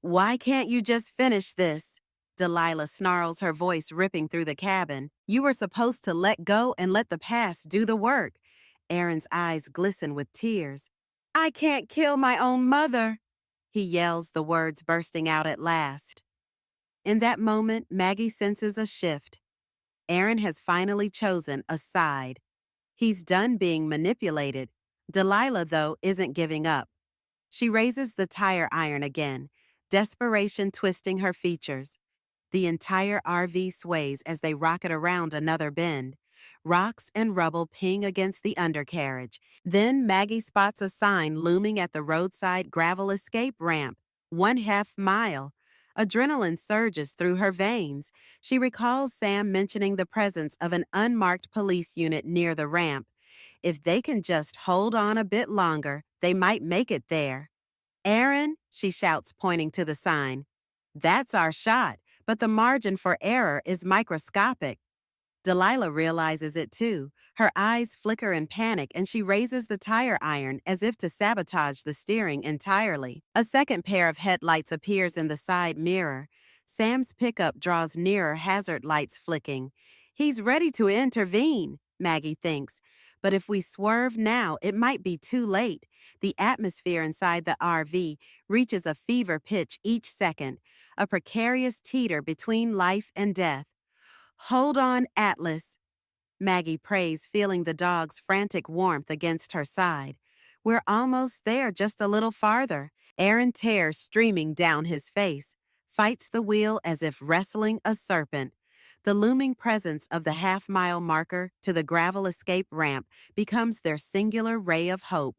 "Why can't you just finish this?" Delilah snarls, her voice ripping through the cabin. "You were supposed to let go and let the past do the work." Aaron's eyes glisten with tears. "I can't kill my own mother," he yells, the words bursting out at last. In that moment, Maggie senses a shift. Aaron has finally chosen a side. He's done being manipulated. Delilah, though, isn't giving up. She raises the tire iron again, desperation twisting her features. The entire RV sways as they rocket around another bend. Rocks and rubble ping against the undercarriage. Then Maggie spots a sign looming at the roadside gravel escape ramp. 1/2 mile. Adrenaline surges through her veins. She recalls Sam mentioning the presence of an unmarked police unit near the ramp. If they can just hold on a bit longer, they might make it there. "Aaron," she shouts, pointing to the sign. "That's our shot, but the margin for error is microscopic." Delilah realizes it too. Her eyes flicker in panic and she raises the tire iron as if to sabotage the steering entirely. A second pair of headlights appears in the side mirror. Sam's pickup draws nearer, hazard lights flicking. He's ready to intervene, Maggie thinks. But if we swerve now, it might be too late. The atmosphere inside the RV reaches a fever pitch each second. a precarious teeter between life and death. Hold on, Atlas, Maggie prays, feeling the dog's frantic warmth against her side. We're almost there, just a little farther. Aaron, tears streaming down his face, fights the wheel as if wrestling a serpent. The looming presence of the half-mile marker to the gravel escape ramp becomes their singular ray of hope.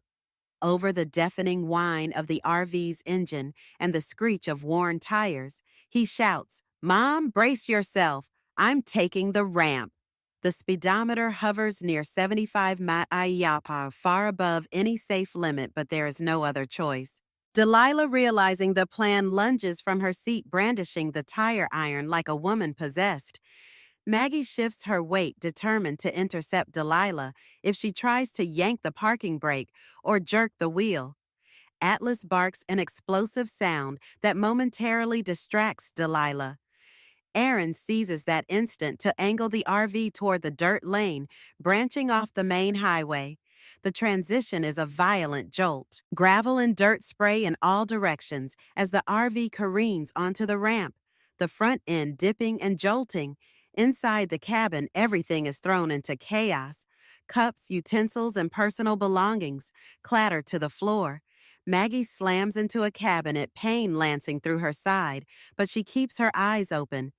Over the deafening whine of the RV's engine and the screech of worn tires, he shouts, "Mom, brace yourself! I'm taking the ramp." The speedometer hovers near 75 mph, far above any safe limit, but there is no other choice. Delilah, realizing the plan, lunges from her seat, brandishing the tire iron like a woman possessed. Maggie shifts her weight, determined to intercept Delilah if she tries to yank the parking brake or jerk the wheel. Atlas barks an explosive sound that momentarily distracts Delilah. Aaron seizes that instant to angle the RV toward the dirt lane, branching off the main highway. The transition is a violent jolt. Gravel and dirt spray in all directions as the RV careens onto the ramp, the front end dipping and jolting. Inside the cabin, everything is thrown into chaos. Cups, utensils, and personal belongings clatter to the floor. Maggie slams into a cabinet, pain lancing through her side, but she keeps her eyes open.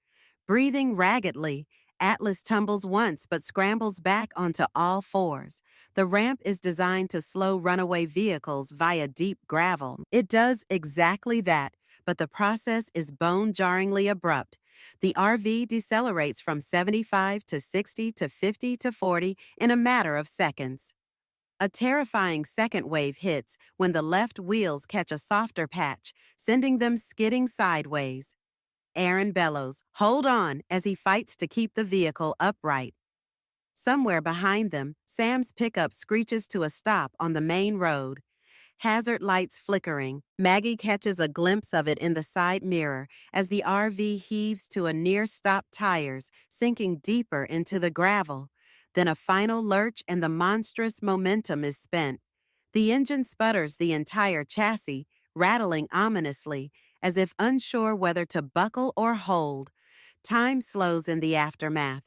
Breathing raggedly, Atlas tumbles once but scrambles back onto all fours. The ramp is designed to slow runaway vehicles via deep gravel. It does exactly that, but the process is bone-jarringly abrupt. The RV decelerates from 75 to 60 to 50 to 40 in a matter of seconds. A terrifying second wave hits when the left wheels catch a softer patch, sending them skidding sideways. Aaron bellows, "Hold on," as he fights to keep the vehicle upright. Somewhere behind them, Sam's pickup screeches to a stop on the main road. Hazard lights flickering, Maggie catches a glimpse of it in the side mirror as the RV heaves to a near-stop tires, sinking deeper into the gravel. Then a final lurch and the monstrous momentum is spent. The engine sputters the entire chassis, rattling ominously, as if unsure whether to buckle or hold. Time slows in the aftermath.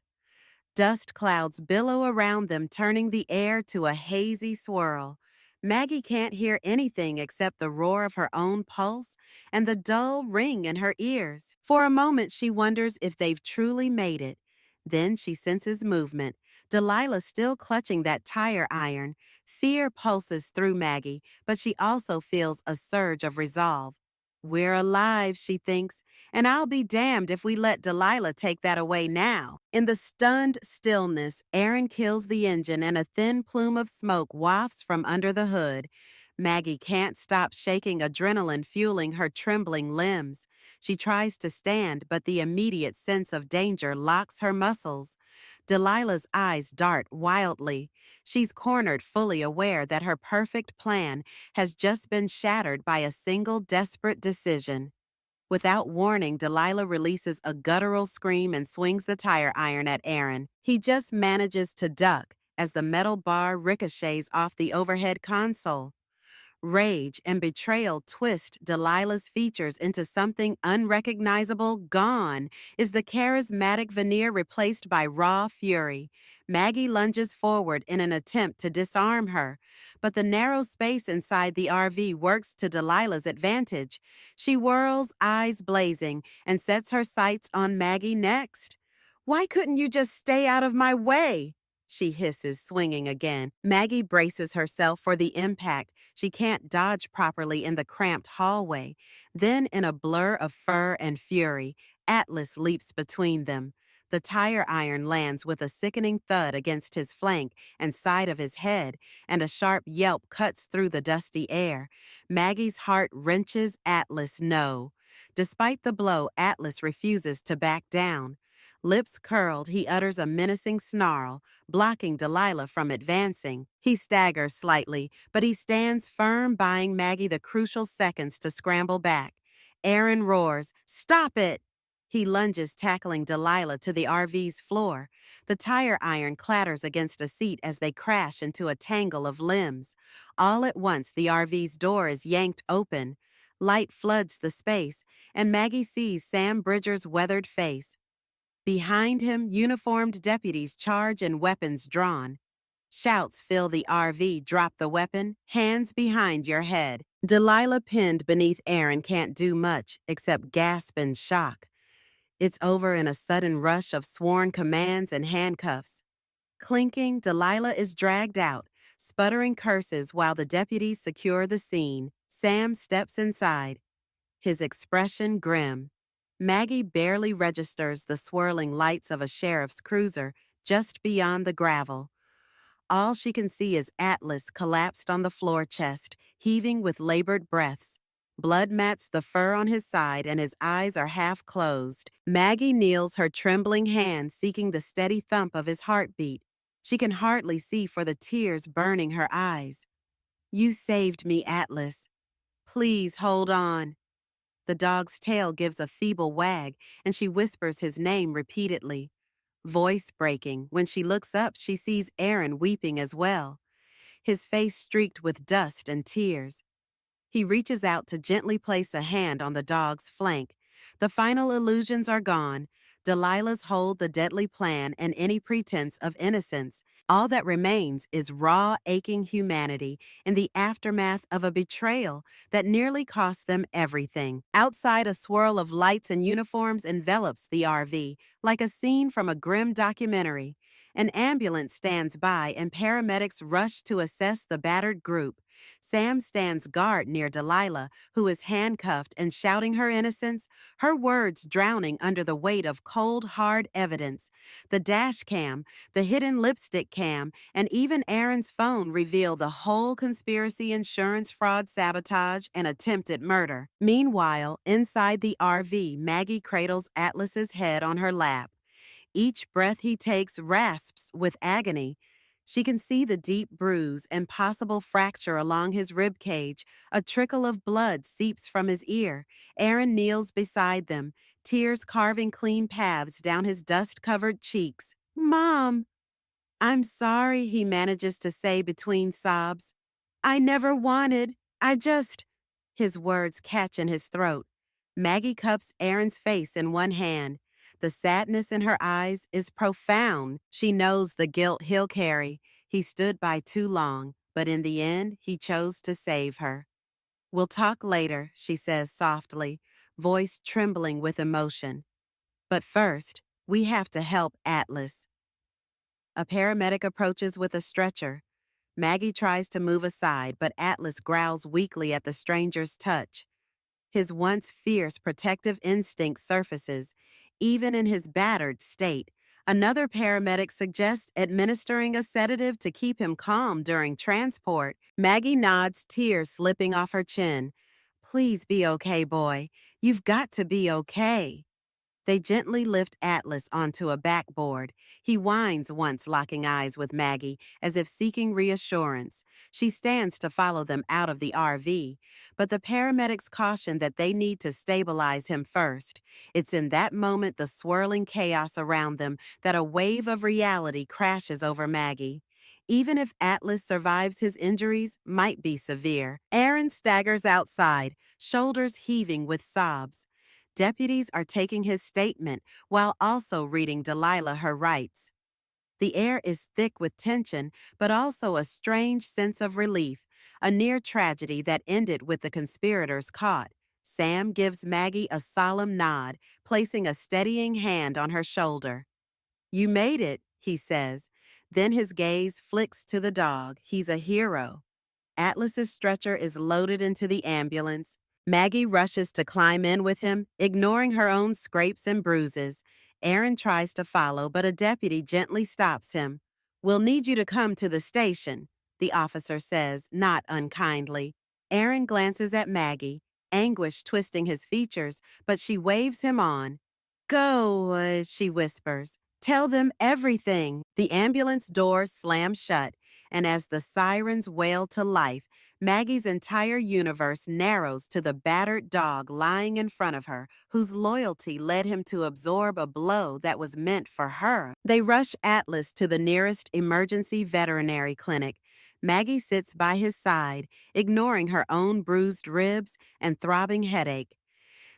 Dust clouds billow around them, turning the air to a hazy swirl. Maggie can't hear anything except the roar of her own pulse and the dull ring in her ears. For a moment, she wonders if they've truly made it. Then she senses movement. Delilah still clutching that tire iron. Fear pulses through Maggie, but she also feels a surge of resolve. We're alive, she thinks, and I'll be damned if we let Delilah take that away now. In the stunned stillness, Aaron kills the engine and a thin plume of smoke wafts from under the hood. Maggie can't stop shaking, adrenaline fueling her trembling limbs. She tries to stand, but the immediate sense of danger locks her muscles. Delilah's eyes dart wildly. She's cornered, fully aware that her perfect plan has just been shattered by a single desperate decision. Without warning, Delilah releases a guttural scream and swings the tire iron at Aaron. He just manages to duck as the metal bar ricochets off the overhead console. Rage and betrayal twist Delilah's features into something unrecognizable. Gone is the charismatic veneer, replaced by raw fury. Maggie lunges forward in an attempt to disarm her, but the narrow space inside the RV works to Delilah's advantage. She whirls, eyes blazing, and sets her sights on Maggie next. "Why couldn't you just stay out of my way?" she hisses, swinging again. Maggie braces herself for the impact. She can't dodge properly in the cramped hallway. Then, in a blur of fur and fury, Atlas leaps between them. The tire iron lands with a sickening thud against his flank and side of his head, and a sharp yelp cuts through the dusty air. Maggie's heart wrenches. Atlas, no. Despite the blow, Atlas refuses to back down. Lips curled, he utters a menacing snarl, blocking Delilah from advancing. He staggers slightly, but he stands firm, buying Maggie the crucial seconds to scramble back. Aaron roars, "Stop it!" He lunges, tackling Delilah to the RV's floor. The tire iron clatters against a seat as they crash into a tangle of limbs. All at once, the RV's door is yanked open. Light floods the space, and Maggie sees Sam Bridger's weathered face. Behind him, uniformed deputies charge and weapons drawn. Shouts fill the RV, drop the weapon, hands behind your head. Delilah pinned beneath Aaron can't do much except gasp in shock. It's over in a sudden rush of sworn commands and handcuffs. Clinking, Delilah is dragged out, sputtering curses while the deputies secure the scene. Sam steps inside, his expression grim. Maggie barely registers the swirling lights of a sheriff's cruiser just beyond the gravel. All she can see is Atlas collapsed on the floor chest, heaving with labored breaths. Blood mats the fur on his side and his eyes are half closed. Maggie kneels, her trembling hand seeking the steady thump of his heartbeat. She can hardly see for the tears burning her eyes. "You saved me, Atlas. Please hold on." The dog's tail gives a feeble wag, and she whispers his name repeatedly. Voice breaking, when she looks up, she sees Aaron weeping as well, his face streaked with dust and tears. He reaches out to gently place a hand on the dog's flank. The final illusions are gone. Delilah's hold, the deadly plan, and any pretense of innocence. All that remains is raw, aching humanity in the aftermath of a betrayal that nearly cost them everything. Outside, a swirl of lights and uniforms envelops the RV, like a scene from a grim documentary. An ambulance stands by and paramedics rush to assess the battered group. Sam stands guard near Delilah, who is handcuffed and shouting her innocence, her words drowning under the weight of cold, hard evidence. The dash cam, the hidden lipstick cam, and even Aaron's phone reveal the whole conspiracy: insurance fraud, sabotage, and attempted murder. Meanwhile, inside the RV, Maggie cradles Atlas's head on her lap. Each breath he takes rasps with agony. She can see the deep bruise and possible fracture along his rib cage. A trickle of blood seeps from his ear. Aaron kneels beside them, tears carving clean paths down his dust-covered cheeks. "Mom!" "I'm sorry," he manages to say between sobs. "I never wanted. I just—" His words catch in his throat. Maggie cups Aaron's face in one hand. The sadness in her eyes is profound. She knows the guilt he'll carry. He stood by too long, but in the end, he chose to save her. "We'll talk later," she says softly, voice trembling with emotion. "But first, we have to help Atlas." A paramedic approaches with a stretcher. Maggie tries to move aside, but Atlas growls weakly at the stranger's touch. His once fierce protective instinct surfaces, even in his battered state. Another paramedic suggests administering a sedative to keep him calm during transport. Maggie nods, tears slipping off her chin. "Please be okay, boy. You've got to be okay." They gently lift Atlas onto a backboard. He whines once, locking eyes with Maggie, as if seeking reassurance. She stands to follow them out of the RV, but the paramedics caution that they need to stabilize him first. It's in that moment, the swirling chaos around them, that a wave of reality crashes over Maggie. Even if Atlas survives, his injuries might be severe. Aaron staggers outside, shoulders heaving with sobs. Deputies are taking his statement while also reading Delilah her rights. The air is thick with tension, but also a strange sense of relief, a near tragedy that ended with the conspirators caught. Sam gives Maggie a solemn nod, placing a steadying hand on her shoulder. "You made it," he says. Then his gaze flicks to the dog. He's a hero. Atlas's stretcher is loaded into the ambulance. Maggie rushes to climb in with him, ignoring her own scrapes and bruises. Aaron tries to follow, but a deputy gently stops him. "We'll need you to come to the station," the officer says, not unkindly. Aaron glances at Maggie, anguish twisting his features, but she waves him on. "Go," she whispers. "Tell them everything." The ambulance doors slam shut, and as the sirens wail to life, Maggie's entire universe narrows to the battered dog lying in front of her, whose loyalty led him to absorb a blow that was meant for her. They rush Atlas to the nearest emergency veterinary clinic. Maggie sits by his side, ignoring her own bruised ribs and throbbing headache.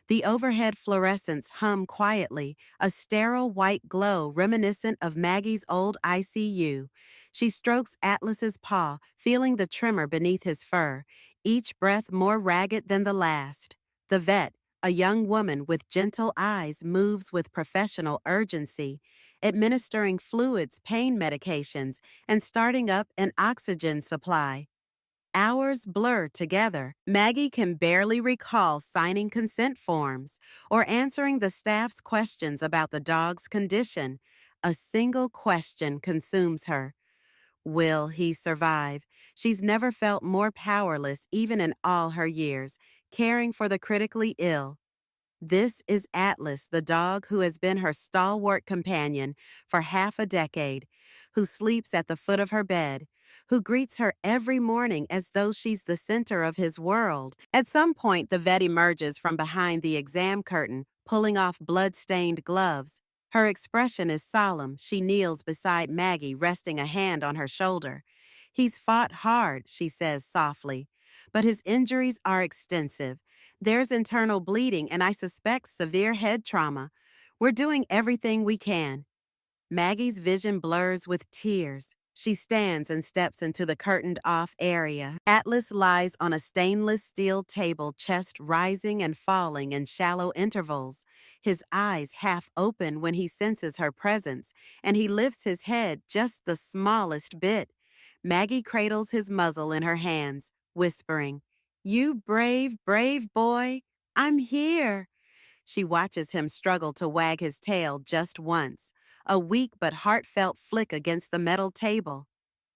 The overhead fluorescents hum quietly, a sterile white glow reminiscent of Maggie's old ICU. She strokes Atlas's paw, feeling the tremor beneath his fur, each breath more ragged than the last. The vet, a young woman with gentle eyes, moves with professional urgency, administering fluids, pain medications, and starting up an oxygen supply. Hours blur together. Maggie can barely recall signing consent forms or answering the staff's questions about the dog's condition. A single question consumes her. Will he survive? She's never felt more powerless, even in all her years, caring for the critically ill. This is Atlas, the dog who has been her stalwart companion for half a decade, who sleeps at the foot of her bed, who greets her every morning as though she's the center of his world. At some point, the vet emerges from behind the exam curtain, pulling off blood-stained gloves. Her expression is solemn. She kneels beside Maggie, resting a hand on her shoulder. He's fought hard, she says softly, but his injuries are extensive. There's internal bleeding and I suspect severe head trauma. We're doing everything we can. Maggie's vision blurs with tears. She stands and steps into the curtained-off area. Atlas lies on a stainless steel table, chest rising and falling in shallow intervals. His eyes half open when he senses her presence, and he lifts his head just the smallest bit. Maggie cradles his muzzle in her hands, whispering, "You brave, brave boy, I'm here." She watches him struggle to wag his tail just once, a weak but heartfelt flick against the metal table.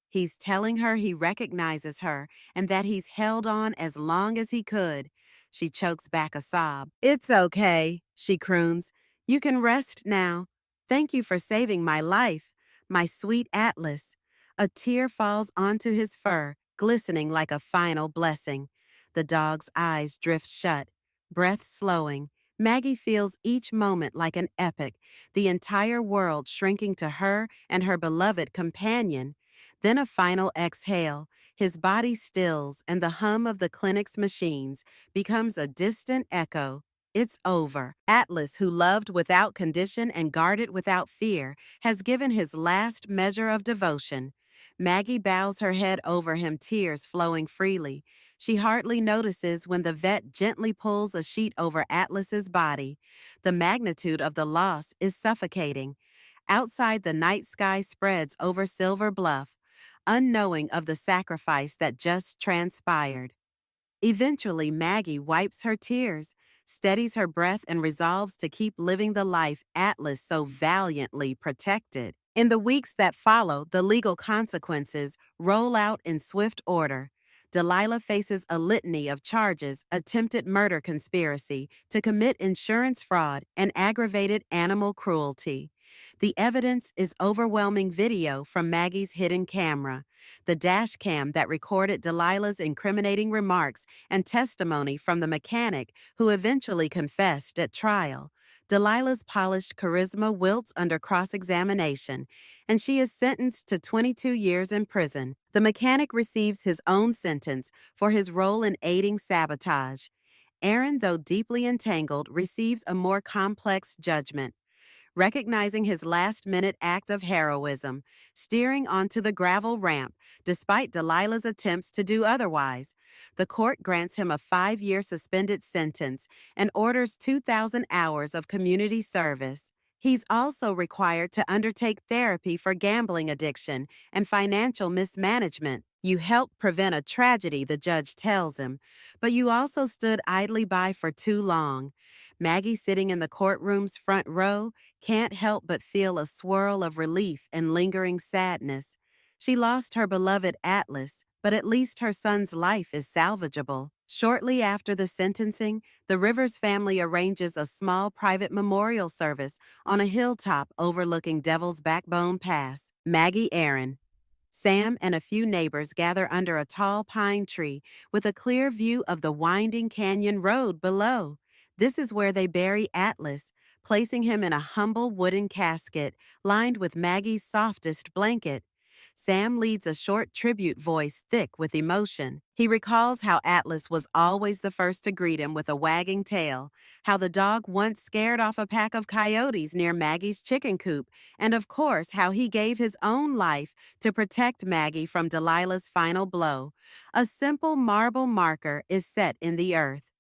He's telling her he recognizes her and that he's held on as long as he could. She chokes back a sob. "It's okay," she croons. "You can rest now. Thank you for saving my life, my sweet Atlas." A tear falls onto his fur, glistening like a final blessing. The dog's eyes drift shut, breath slowing. Maggie feels each moment like an epic, the entire world shrinking to her and her beloved companion. Then a final exhale. His body stills, and the hum of the clinic's machines becomes a distant echo. It's over. Atlas, who loved without condition and guarded without fear, has given his last measure of devotion. Maggie bows her head over him, tears flowing freely. She hardly notices when the vet gently pulls a sheet over Atlas's body. The magnitude of the loss is suffocating. Outside, the night sky spreads over Silver Bluff, unknowing of the sacrifice that just transpired. Eventually, Maggie wipes her tears, steadies her breath, and resolves to keep living the life Atlas so valiantly protected. In the weeks that follow, the legal consequences roll out in swift order. Delilah faces a litany of charges: attempted murder conspiracy to commit insurance fraud and aggravated animal cruelty. The evidence is overwhelming: video from Maggie's hidden camera, the dash cam that recorded Delilah's incriminating remarks, and testimony from the mechanic who eventually confessed at trial. Delilah's polished charisma wilts under cross-examination, and she is sentenced to 22 years in prison. The mechanic receives his own sentence for his role in aiding sabotage. Aaron, though deeply entangled, receives a more complex judgment. Recognizing his last-minute act of heroism, steering onto the gravel ramp, despite Delilah's attempts to do otherwise, the court grants him a 5-year suspended sentence and orders 2,000 hours of community service. He's also required to undertake therapy for gambling addiction and financial mismanagement. "You helped prevent a tragedy," the judge tells him, "but you also stood idly by for too long." Maggie, sitting in the courtroom's front row, can't help but feel a swirl of relief and lingering sadness. She lost her beloved Atlas, but at least her son's life is salvageable. Shortly after the sentencing, the Rivers family arranges a small private memorial service on a hilltop overlooking Devil's Backbone Pass. Maggie, Aaron, Sam, and a few neighbors gather under a tall pine tree with a clear view of the winding canyon road below. This is where they bury Atlas, placing him in a humble wooden casket lined with Maggie's softest blanket. Sam leads a short tribute voice thick with emotion. He recalls how Atlas was always the first to greet him with a wagging tail, how the dog once scared off a pack of coyotes near Maggie's chicken coop, and of course, how he gave his own life to protect Maggie from Delilah's final blow. A simple marble marker is set in the earth.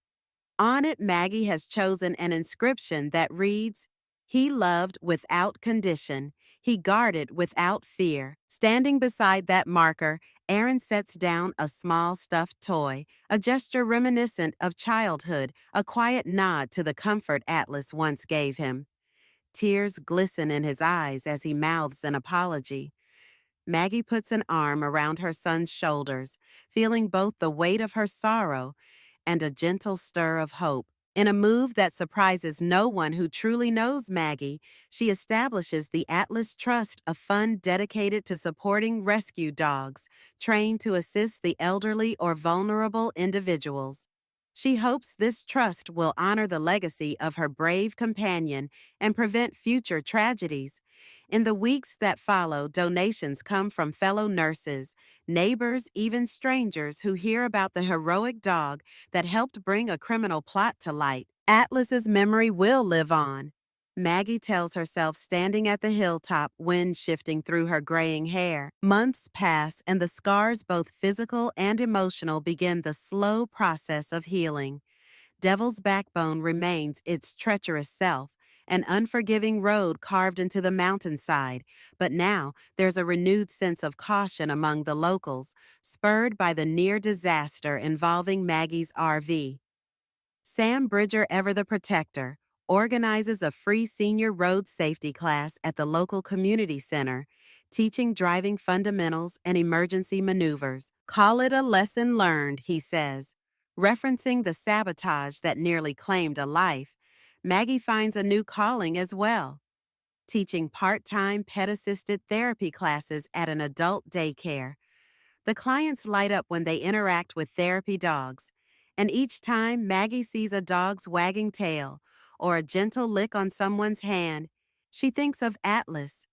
On it, Maggie has chosen an inscription that reads, "He loved without condition. He guarded without fear." Standing beside that marker, Aaron sets down a small stuffed toy, a gesture reminiscent of childhood, a quiet nod to the comfort Atlas once gave him. Tears glisten in his eyes as he mouths an apology. Maggie puts an arm around her son's shoulders, feeling both the weight of her sorrow and a gentle stir of hope. In a move that surprises no one who truly knows Maggie, she establishes the Atlas Trust, a fund dedicated to supporting rescue dogs, trained to assist the elderly or vulnerable individuals. She hopes this trust will honor the legacy of her brave companion and prevent future tragedies. In the weeks that follow, donations come from fellow nurses, neighbors, even strangers who hear about the heroic dog that helped bring a criminal plot to light. Atlas's memory will live on. Maggie tells herself standing at the hilltop, wind shifting through her graying hair. Months pass and the scars, both physical and emotional, begin the slow process of healing. Devil's Backbone remains its treacherous self, an unforgiving road carved into the mountainside, but now there's a renewed sense of caution among the locals, spurred by the near disaster involving Maggie's RV. Sam Bridger, ever the protector, organizes a free senior road safety class at the local community center, teaching driving fundamentals and emergency maneuvers. "Call it a lesson learned," he says. Referencing the sabotage that nearly claimed a life, Maggie finds a new calling as well, teaching part-time pet-assisted therapy classes at an adult daycare. The clients light up when they interact with therapy dogs, and each time Maggie sees a dog's wagging tail or a gentle lick on someone's hand, she thinks of Atlas.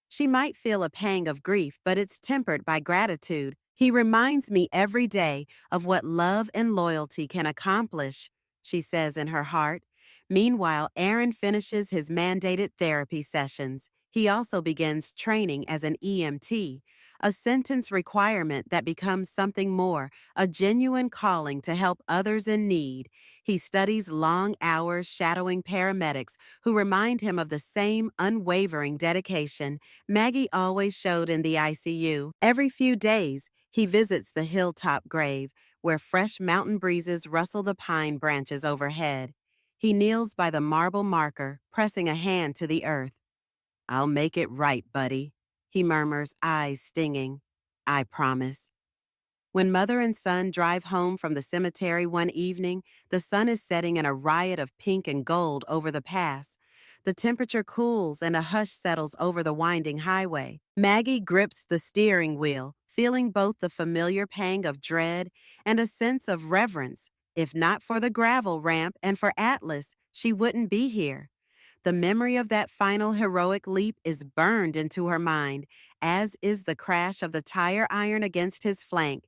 She might feel a pang of grief, but it's tempered by gratitude. "He reminds me every day of what love and loyalty can accomplish," she says in her heart. Meanwhile, Aaron finishes his mandated therapy sessions. He also begins training as an EMT, a sentence requirement that becomes something more, a genuine calling to help others in need. He studies long hours shadowing paramedics who remind him of the same unwavering dedication Maggie always showed in the ICU. Every few days, he visits the hilltop grave, where fresh mountain breezes rustle the pine branches overhead. He kneels by the marble marker, pressing a hand to the earth. "I'll make it right, buddy," he murmurs, eyes stinging. "I promise." When mother and son drive home from the cemetery one evening, the sun is setting in a riot of pink and gold over the pass. The temperature cools and a hush settles over the winding highway. Maggie grips the steering wheel, feeling both the familiar pang of dread and a sense of reverence. If not for the gravel ramp and for Atlas, she wouldn't be here. The memory of that final heroic leap is burned into her mind, as is the crash of the tire iron against his flank.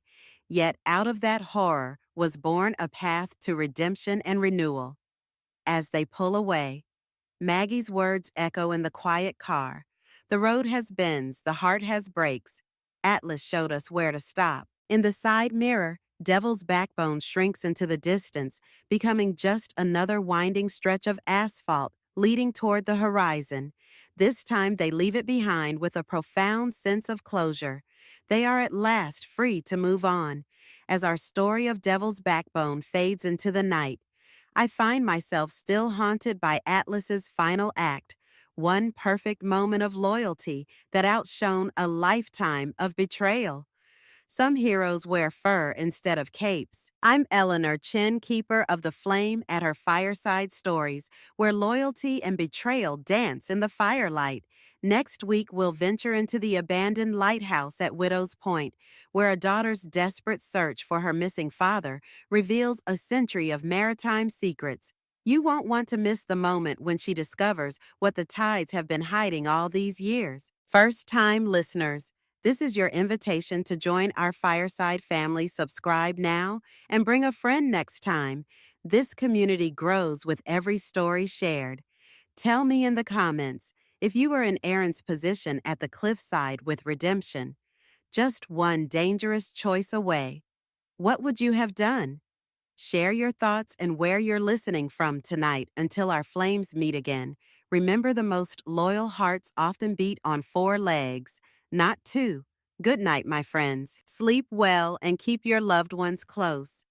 Yet out of that horror was born a path to redemption and renewal. As they pull away, Maggie's words echo in the quiet car. "The road has bends, the heart has brakes. Atlas showed us where to stop." In the side mirror, Devil's Backbone shrinks into the distance, becoming just another winding stretch of asphalt leading toward the horizon. This time they leave it behind with a profound sense of closure. They are at last free to move on. As our story of Devil's Backbone fades into the night, I find myself still haunted by Atlas's final act, one perfect moment of loyalty that outshone a lifetime of betrayal. Some heroes wear fur instead of capes. I'm Eleanor, chin keeper of the flame at her Fireside Stories, where loyalty and betrayal dance in the firelight. Next week, we'll venture into the abandoned lighthouse at Widow's Point, where a daughter's desperate search for her missing father reveals a century of maritime secrets. You won't want to miss the moment when she discovers what the tides have been hiding all these years. First-time listeners, This is your invitation to join our Fireside family. Subscribe now and bring a friend next time. This community grows with every story shared. Tell me in the comments if you were in Aaron's position at the cliffside with redemption, just one dangerous choice away. What would you have done? Share your thoughts and where you're listening from tonight until our flames meet again. Remember, the most loyal hearts often beat on four legs, not two. Good night, my friends. Sleep well and keep your loved ones close.